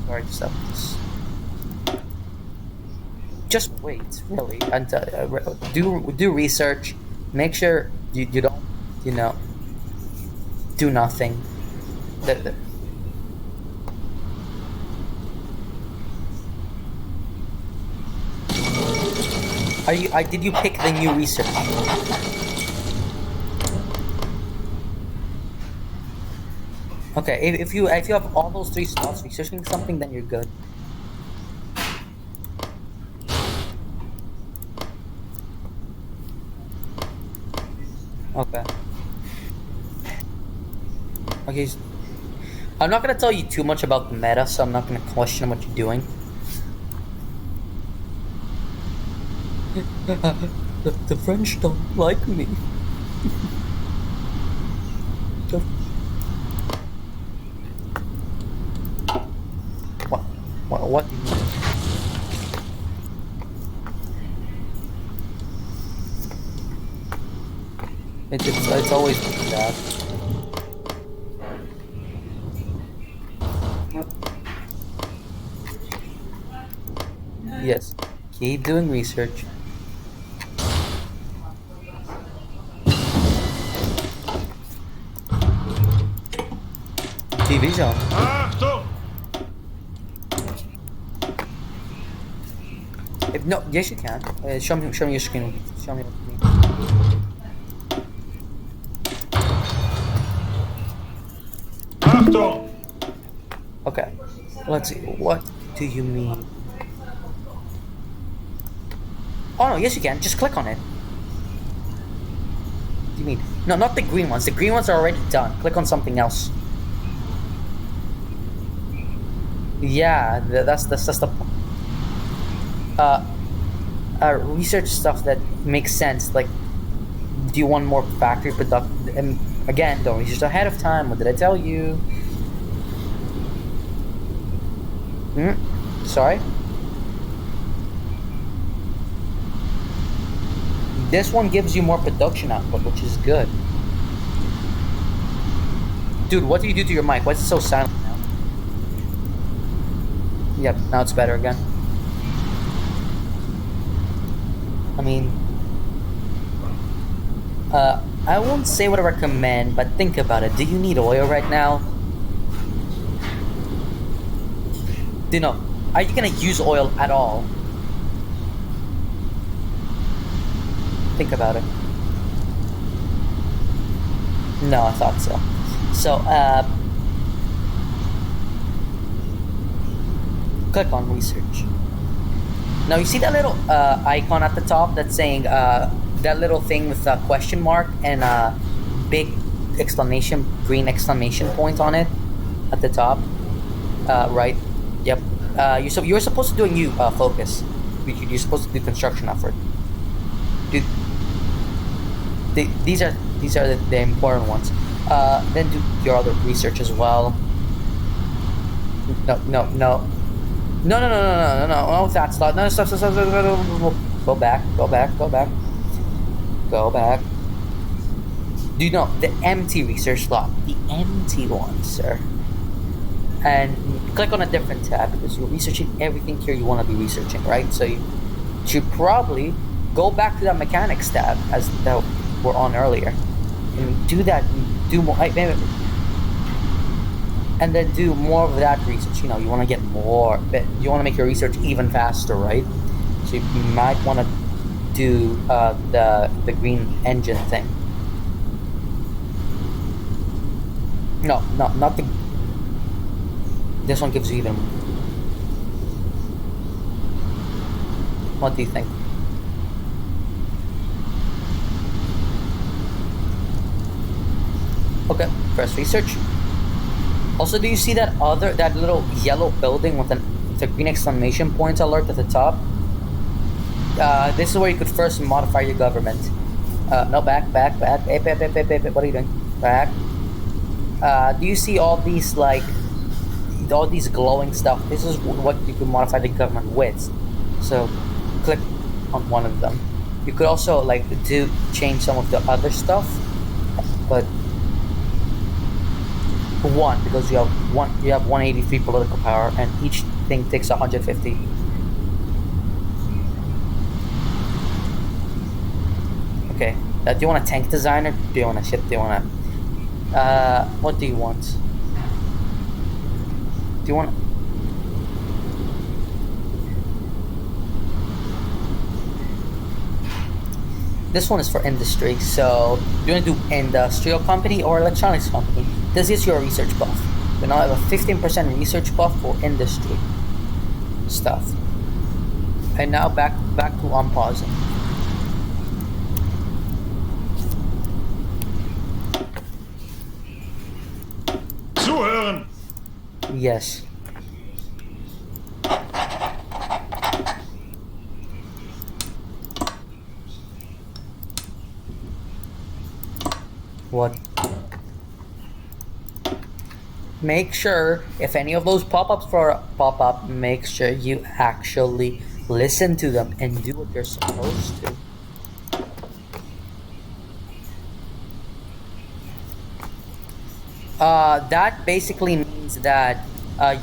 Sorry to stop this. Just wait, really, and do research. Make sure you don't, do nothing. Did you pick the new research? Okay, if you have all those 3 slots researching something, then you're good. Okay. I'm not gonna tell you too much about the meta, so I'm not gonna question what you're doing. The French don't like me. The- What? What do you mean? It's always been that. Yes. Keep doing research. Division. Achtung! No, yes you can. Show me your screen. Show me what you mean. Achtung! Okay. Let's see. What do you mean? Oh no, yes you can. Just click on it. What do you mean? No, not the green ones. The green ones are already done. Click on something else. Yeah, that's the research stuff that makes sense. Like, do you want more factory production? And again, don't research ahead of time. What did I tell you? Sorry. This one gives you more production output, which is good. Dude, what do you do to your mic? Why is it so silent now? Yep, now it's better again. I mean, I won't say what I recommend, but think about it. Do you need oil right now? Do you know? Are you gonna use oil at all? Think about it. No, I thought so. So, click on research. Now you see that little icon at the top that's saying that little thing with a question mark and a big exclamation, green exclamation point on it at the top, right? Yep. You're supposed to do a new focus. You're supposed to do construction effort. Dude, these are the important ones. Then do your other research as well. No. No, that's not. No, stop. Go back. Do you know the empty research slot? The empty one, sir. And click on a different tab because you're researching everything here you want to be researching, right? So you should probably go back to that mechanics tab as that we're on earlier, and do that. Do more. And then do more of that research. You know, you want to get more, but you want to make your research even faster, right? So you might want to do the green engine thing. No, not the. This one gives you even. What do you think? Okay, press research. Also, do you see that little yellow building with a green exclamation point alert at the top? This is where you could first modify your government. No, back. Hey, what are you doing? Back. Do you see all these all these glowing stuff? This is what you can modify the government with. So, click on one of them. You could also change some of the other stuff, but. One, because you have 183 political power and each thing takes 150. Okay, do you want a tank designer? Do you want a ship? Do you want a what do you want? Do you want this one is for industry, so you want to do industrial company or electronics company? This is your research buff. We now have a 15% research buff for industry stuff. And now back to unpausing. Zuhören! Yes. What? Make sure if any of those pop-ups pop up, make sure you actually listen to them and do what you're supposed to. That basically means that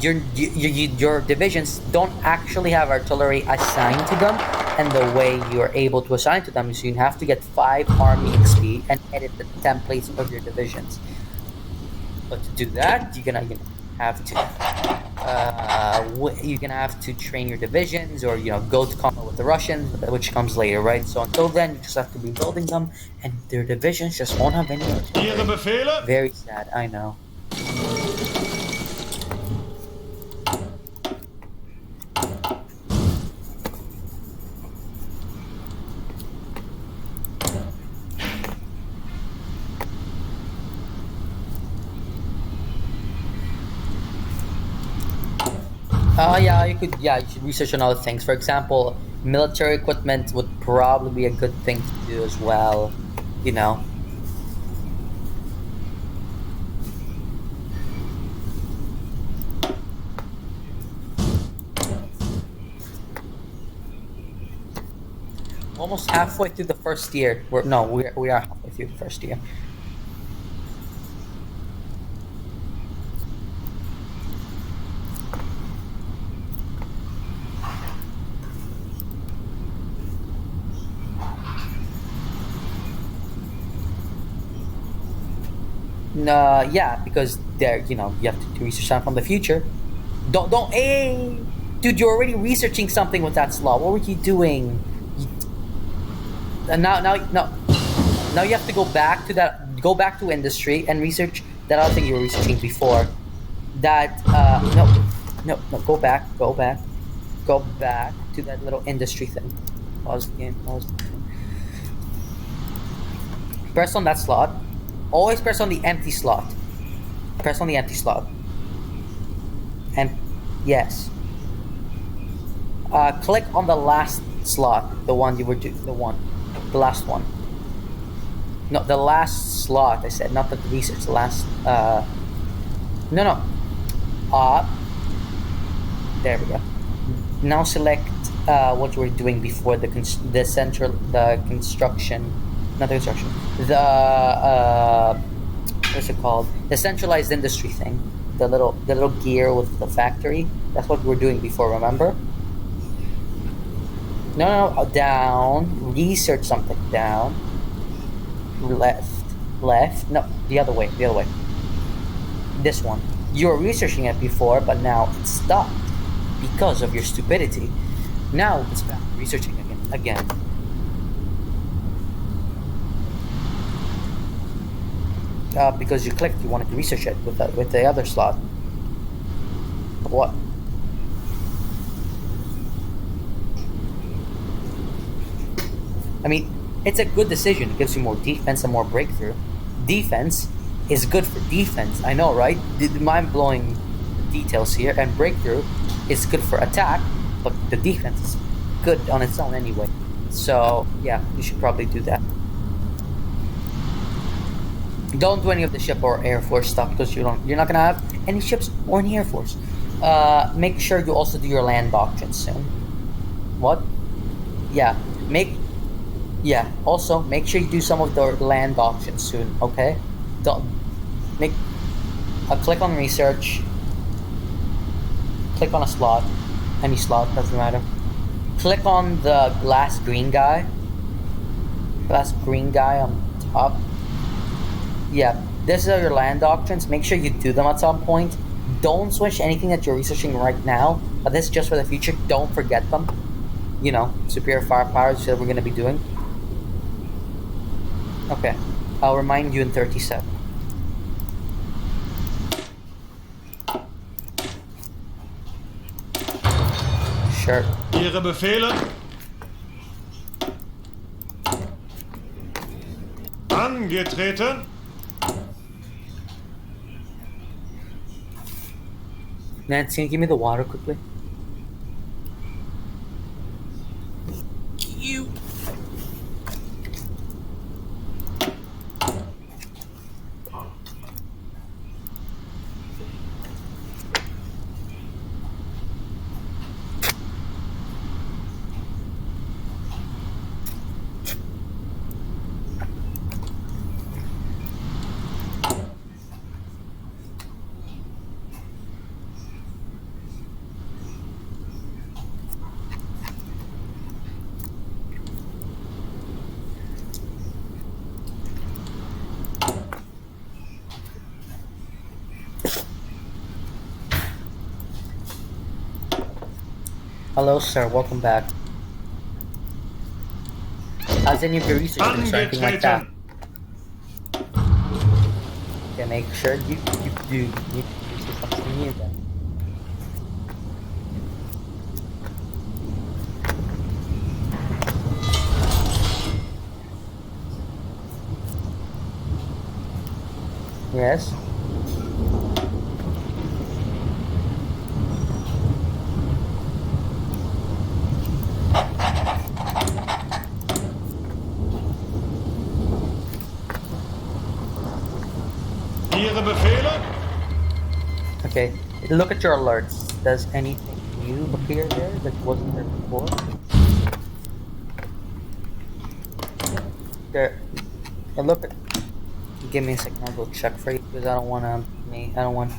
your divisions don't actually have artillery assigned to them, and the way you're able to assign to them is you have to get 5 army XP and edit the templates of your divisions. But to do that, you're gonna have to you're gonna have to train your divisions, or go to combat with the Russians, which comes later, right? So until then, you just have to be building them, and their divisions just won't have any artillery. Ihre Befehle? Very sad, I know. You should research on other things. For example, military equipment would probably be a good thing to do as well, you know. Almost halfway through the first year. We are halfway through the first year. Yeah, because you have to research something from the future. Hey, dude, you're already researching something with that slot. What were you doing? Now you have to go back to industry and research that other thing you were researching before. Go back to that little industry thing. Pause the game. Press on that slot. Always press on the empty slot. Press on the empty slot. And yes. Click on the last slot, the last one. No, the last slot. I said, not the research. The last. No. There we go. Now select what you were doing before the construction. Not the construction. What's it called? The centralized industry thing. The little gear with the factory. That's what we were doing before. Remember? No, down. Research something. Down. Left. No, the other way. This one. You were researching it before, but now it's stopped because of your stupidity. Now it's back researching again. Because you clicked, you wanted to research it with the other slot. What? I mean, it's a good decision. It gives you more defense and more breakthrough. Defense is good for defense. I know, right? The mind-blowing details here. And breakthrough is good for attack, but the defense is good on its own anyway. So, yeah, you should probably do that. Don't do any of the ship or air force stuff because you're not gonna have any ships or any air force. Make sure you also do your land doctrine soon. What? Yeah. Also make sure you do some of the land doctrines soon. Okay. Don't make. Click on research. Click on a slot. Any slot, doesn't matter. Click on the glass green guy on top. Yeah, these are your land doctrines. Make sure you do them at some point. Don't switch anything that you're researching right now, but this is just for the future. Don't forget them. Superior firepower is what we're going to be doing. Okay, I'll remind you in 37. Sure. Ihre Befehle? Angetreten? Nancy, give me the water quickly. You. Hello, sir. Welcome back. How's any of your research been or anything like that? Angetreten. Okay, make sure you say something new then. Yes. Ihre Befehle? Okay. Look at your alerts. Does anything new appear there that wasn't there before? There. And look at. Give me a second. I'll go check for you because I don't want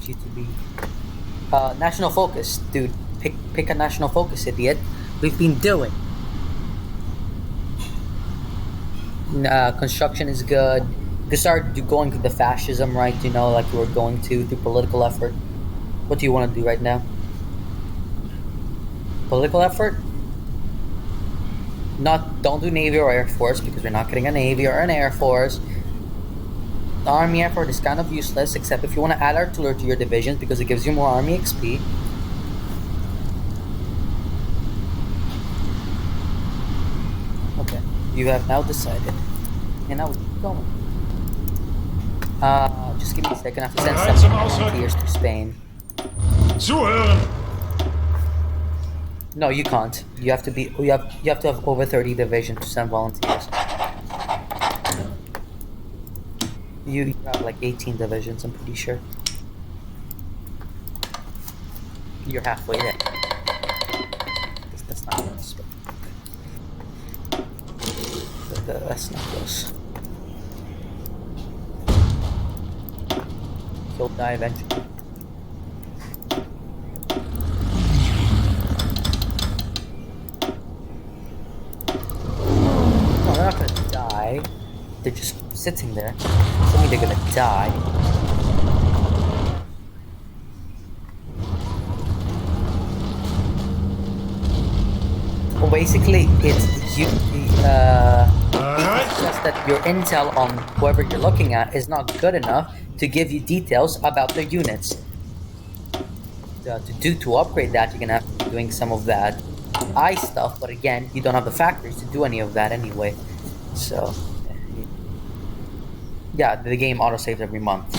you to be. National focus, dude. Pick a national focus, idiot. We've been doing. Construction is good. You start going to the fascism, right? You know, like you were going to through political effort. What do you want to do right now? Political effort? Don't do Navy or Air Force because we're not getting a Navy or an Air Force. The Army effort is kind of useless except if you want to add artillery to your divisions because it gives you more Army XP. Okay, you have now decided. And now we keep going. Just give me a second. I have to send Bereit some zum Ausrücken. volunteers to Spain. Zuhören. No, you can't. You have to have over 30 divisions to send volunteers. You have like 18 divisions, I'm pretty sure. You're halfway there. That's not close. That's not close. He'll die eventually. No, they're not gonna die. They're just sitting there. Doesn't mean they're gonna die. Well, basically, it's you. It's just that your intel on whoever you're looking at is not good enough to give you details about their units. To upgrade that, you're gonna have to be doing some of that I stuff, but again, you don't have the factories to do any of that anyway. So, yeah, the game autosaves every month.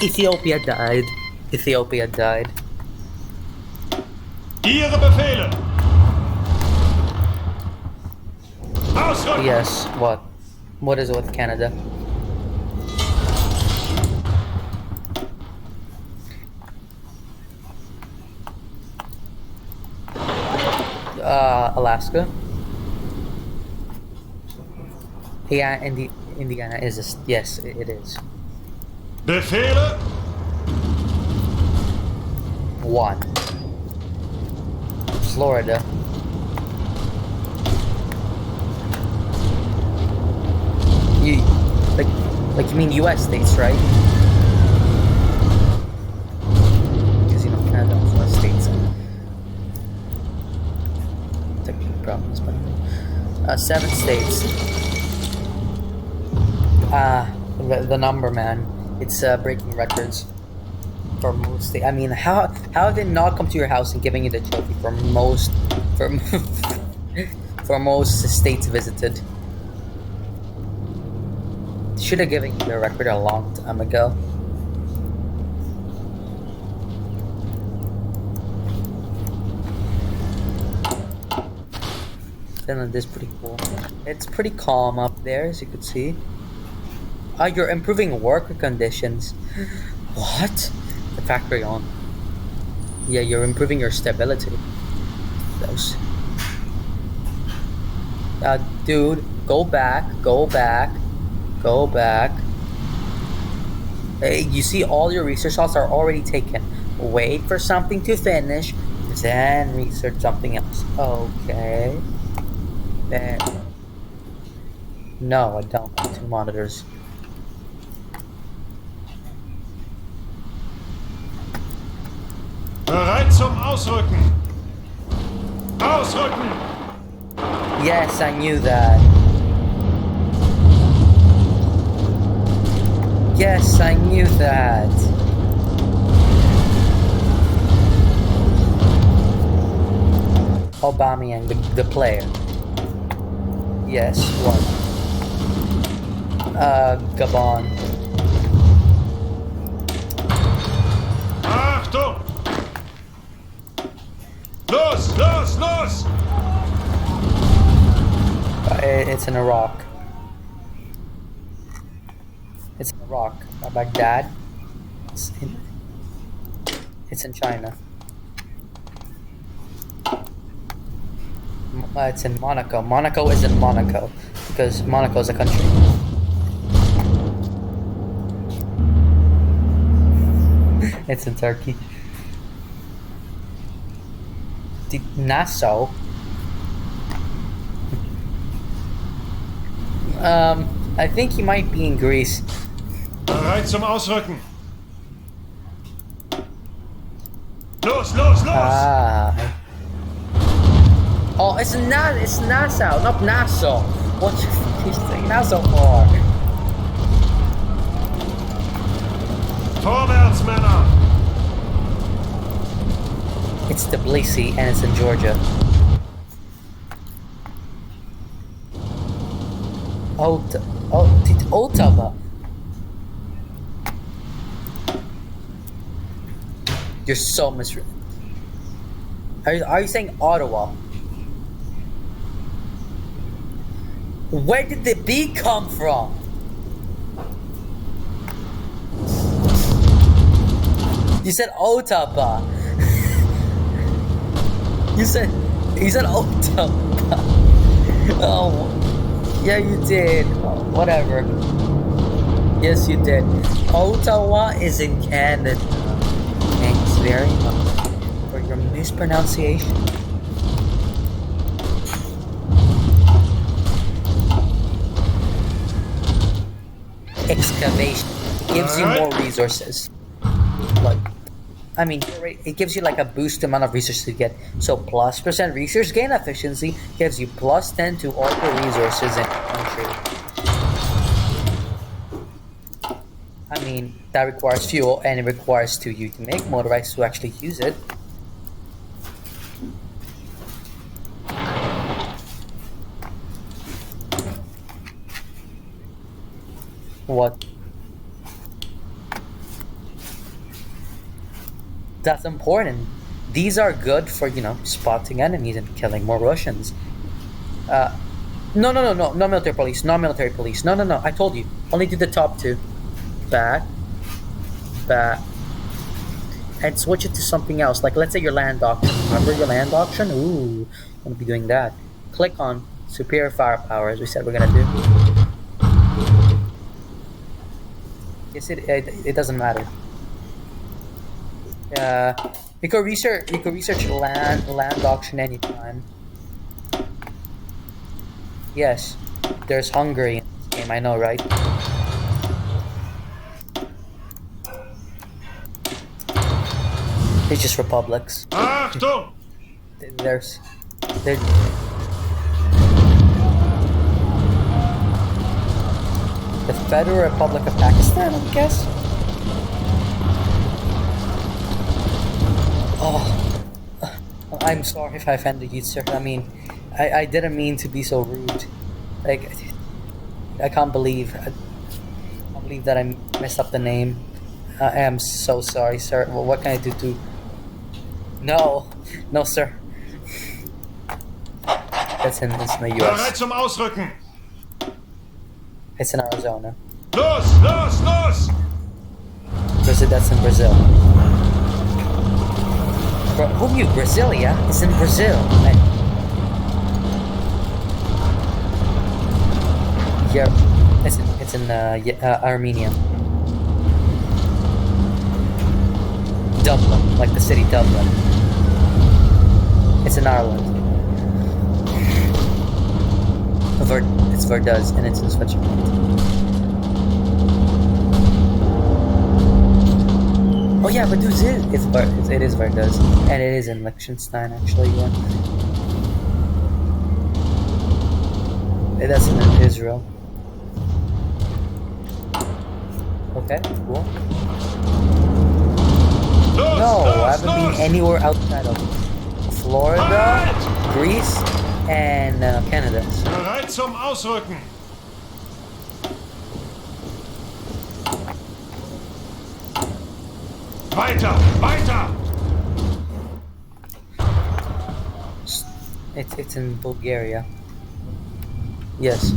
Ethiopia died. Ethiopia died. Ihre Befehle. Ausrücken. Yes, what? What is it with Canada? Alaska. Yeah, Indiana is a, yes, it is. Befehle. 1. Florida. You like you mean U.S. states, right? Because you know Canada also has states. Technical problems, but 7 states. The number, man, it's breaking records for most states. I mean, how have they not come to your house and giving you the trophy for most for most states visited? Should have given you the record a long time ago. Finland is pretty cool. It's pretty calm up there, as you could see. You're improving worker conditions. What? The factory on. Yeah, you're improving your stability. Those. Dude, go back. Hey, you see all your research slots are already taken. Wait for something to finish, then research something else. Okay. Then. No, I don't have 2 monitors. Bereit zum Ausrücken! Ausrücken! Yes, I knew that. Yes, I knew that. Aubameyang, the player. Yes, what? Gabon. Achtung! Los, los, los! It's in Iraq. It's in Iraq. Baghdad. It's in China. It's in Monaco. Monaco is in Monaco because Monaco is a country. It's in Turkey. Nassau. I think he might be in Greece. Bereit zum Ausrücken! Los, los, los! Oh, it's Nassau, not Nassau. What you saying Nassau for? Vorwärts, Männer! It's Tbilisi and it's in Georgia. Ottawa. You're so misread. Are you saying Ottawa? Where did the B come from? You said Ottawa. You said Ottawa. Oh, yeah, you did. Oh, whatever. Yes, you did. Ottawa is in Canada. Thanks very much for your mispronunciation. Excavation. It gives you more resources. Like, I mean, it gives you like a boost amount of resources to get. So plus % resource gain efficiency gives you plus 10 to all the resources in the country. I mean, that requires fuel and it requires you to make motorized to actually use it. What? That's important. These are good for, spotting enemies and killing more Russians. No military police, no military police. No, I told you. Only do the top 2. Back. And switch it to something else. Like, let's say your land doctrine. Remember your land doctrine? Ooh, I'm gonna be doing that. Click on superior firepower, as we said we're gonna do. Yes, it doesn't matter. You could research land auction anytime. Yes, there's Hungary in this game. I know, right? It's just republics. Achtung! There's the Federal Republic of Pakistan, I guess. Oh, I'm sorry if I offended you, sir. I mean, I didn't mean to be so rude. Like, I can't believe believe that I messed up the name. I am so sorry, sir. Well, what can I do to... No. No, sir. It's in the Bereit US. zum Ausrücken. It's in Arizona. Los, los, los! Brazil, that's in Brazil. Who knew? Brasilia is in Brazil. Yeah, it's in Armenia. Dublin, like the city Dublin. It's in Ireland. It's Verduz, and it's in Switzerland. Oh yeah, Verduz it is Verduz, and it is in Liechtenstein actually. Yeah, that's in Israel. Okay, cool. Los, No, I los, haven't los! been anywhere outside of Florida, Greece, and Canada. Bereit zum Ausrücken. Weiter, weiter! It's in Bulgaria. Yes.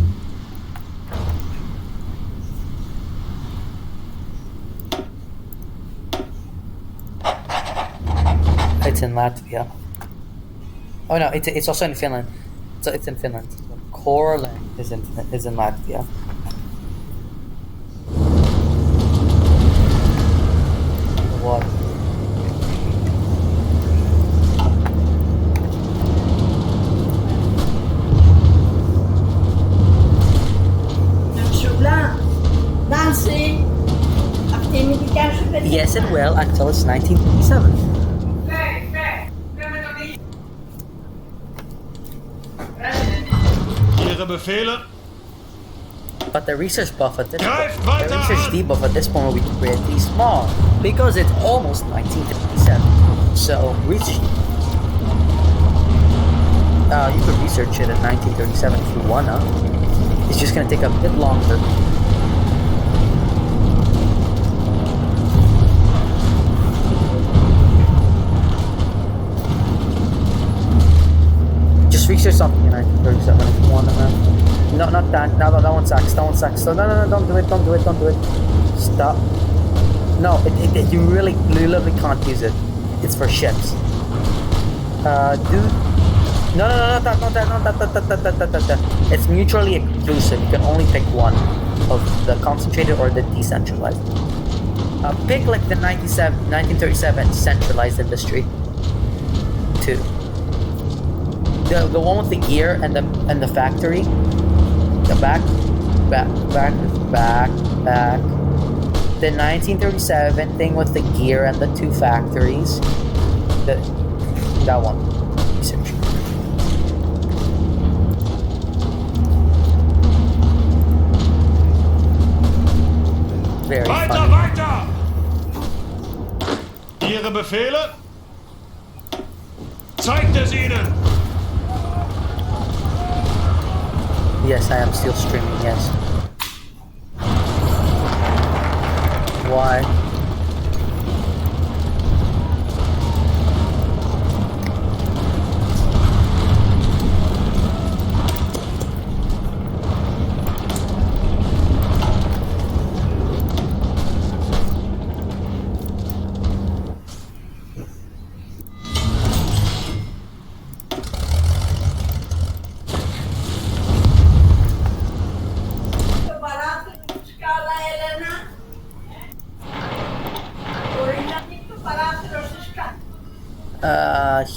It's in Latvia. Oh no, it's also in Finland. So it's in Finland. Courland is in Latvia. What? Nancy, Yes, it will until it's 1957. Ihre Befehle. But the research buff at this Greif point, weiter the research an! debuff at this point will be pretty small because it's almost 1957. So research. You could research it in 1937 if you wanna. It's just gonna take a bit longer. Just research something in 1937 if you wanna, man. No, not that. No, that one sucks. That one sucks. So no, don't do it. Don't do it. Don't do it. Stop. No, you literally can't use it. It's for ships. Dude. No, not that. It's mutually exclusive. You can only pick one of the concentrated or the decentralized. Pick like the 1937 centralized industry. Two. The one with the gear and the factory. The back. The 1937 thing with the gear and the two factories. That one. Research. Very Weiter, funny. weiter! Ihre Befehle? Zeigt es ihnen! Yes, I am still streaming, yes. Why?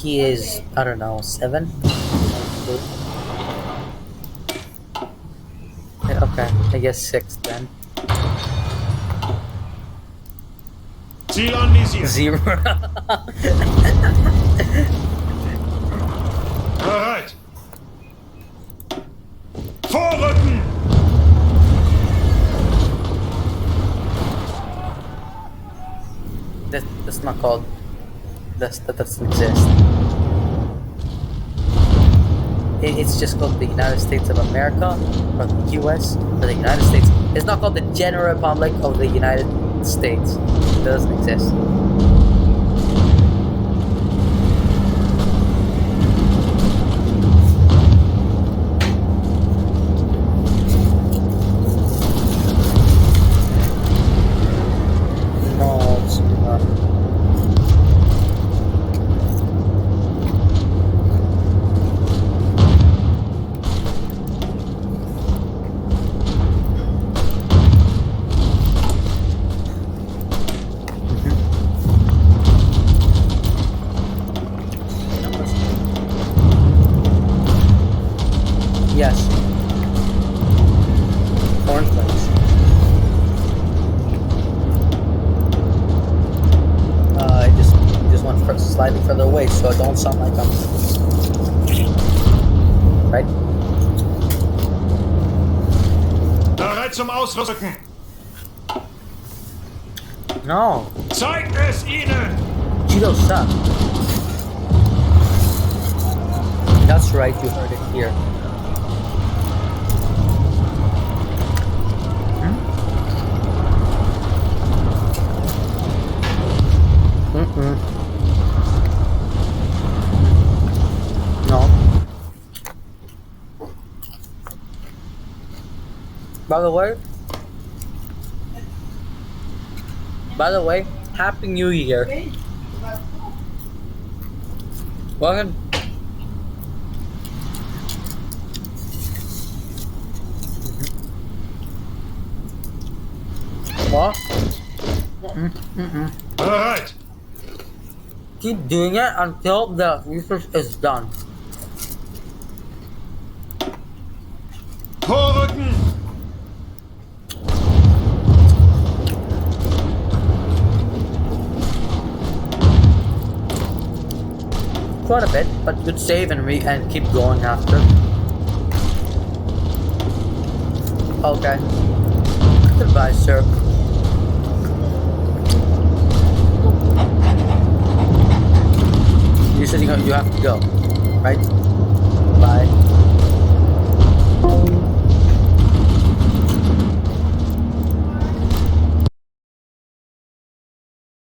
He is, I don't know, 7? Yeah, okay, I guess 6 then. Ziel anvisiert. 0. Bereit. Vorrücken! That's not called. That doesn't exist. it's just called the United States of America, or the U.S., or the United States. It's not called the General Republic of the United States. It doesn't exist. No, it's not. Yes. Orange plates. I just went slightly further away, so I don't sound like I'm right. Bereit zum Ausrücken. No, Zeigt es ihnen. Cheetos suck. That's right, you heard it here. No. By the way, Happy New Year. Welcome. What? Bereit. Keep doing it until the research is done. Vorrücken. Quite a bit, but you could save and keep going after. Okay. Goodbye, sir. You said you have to go, right?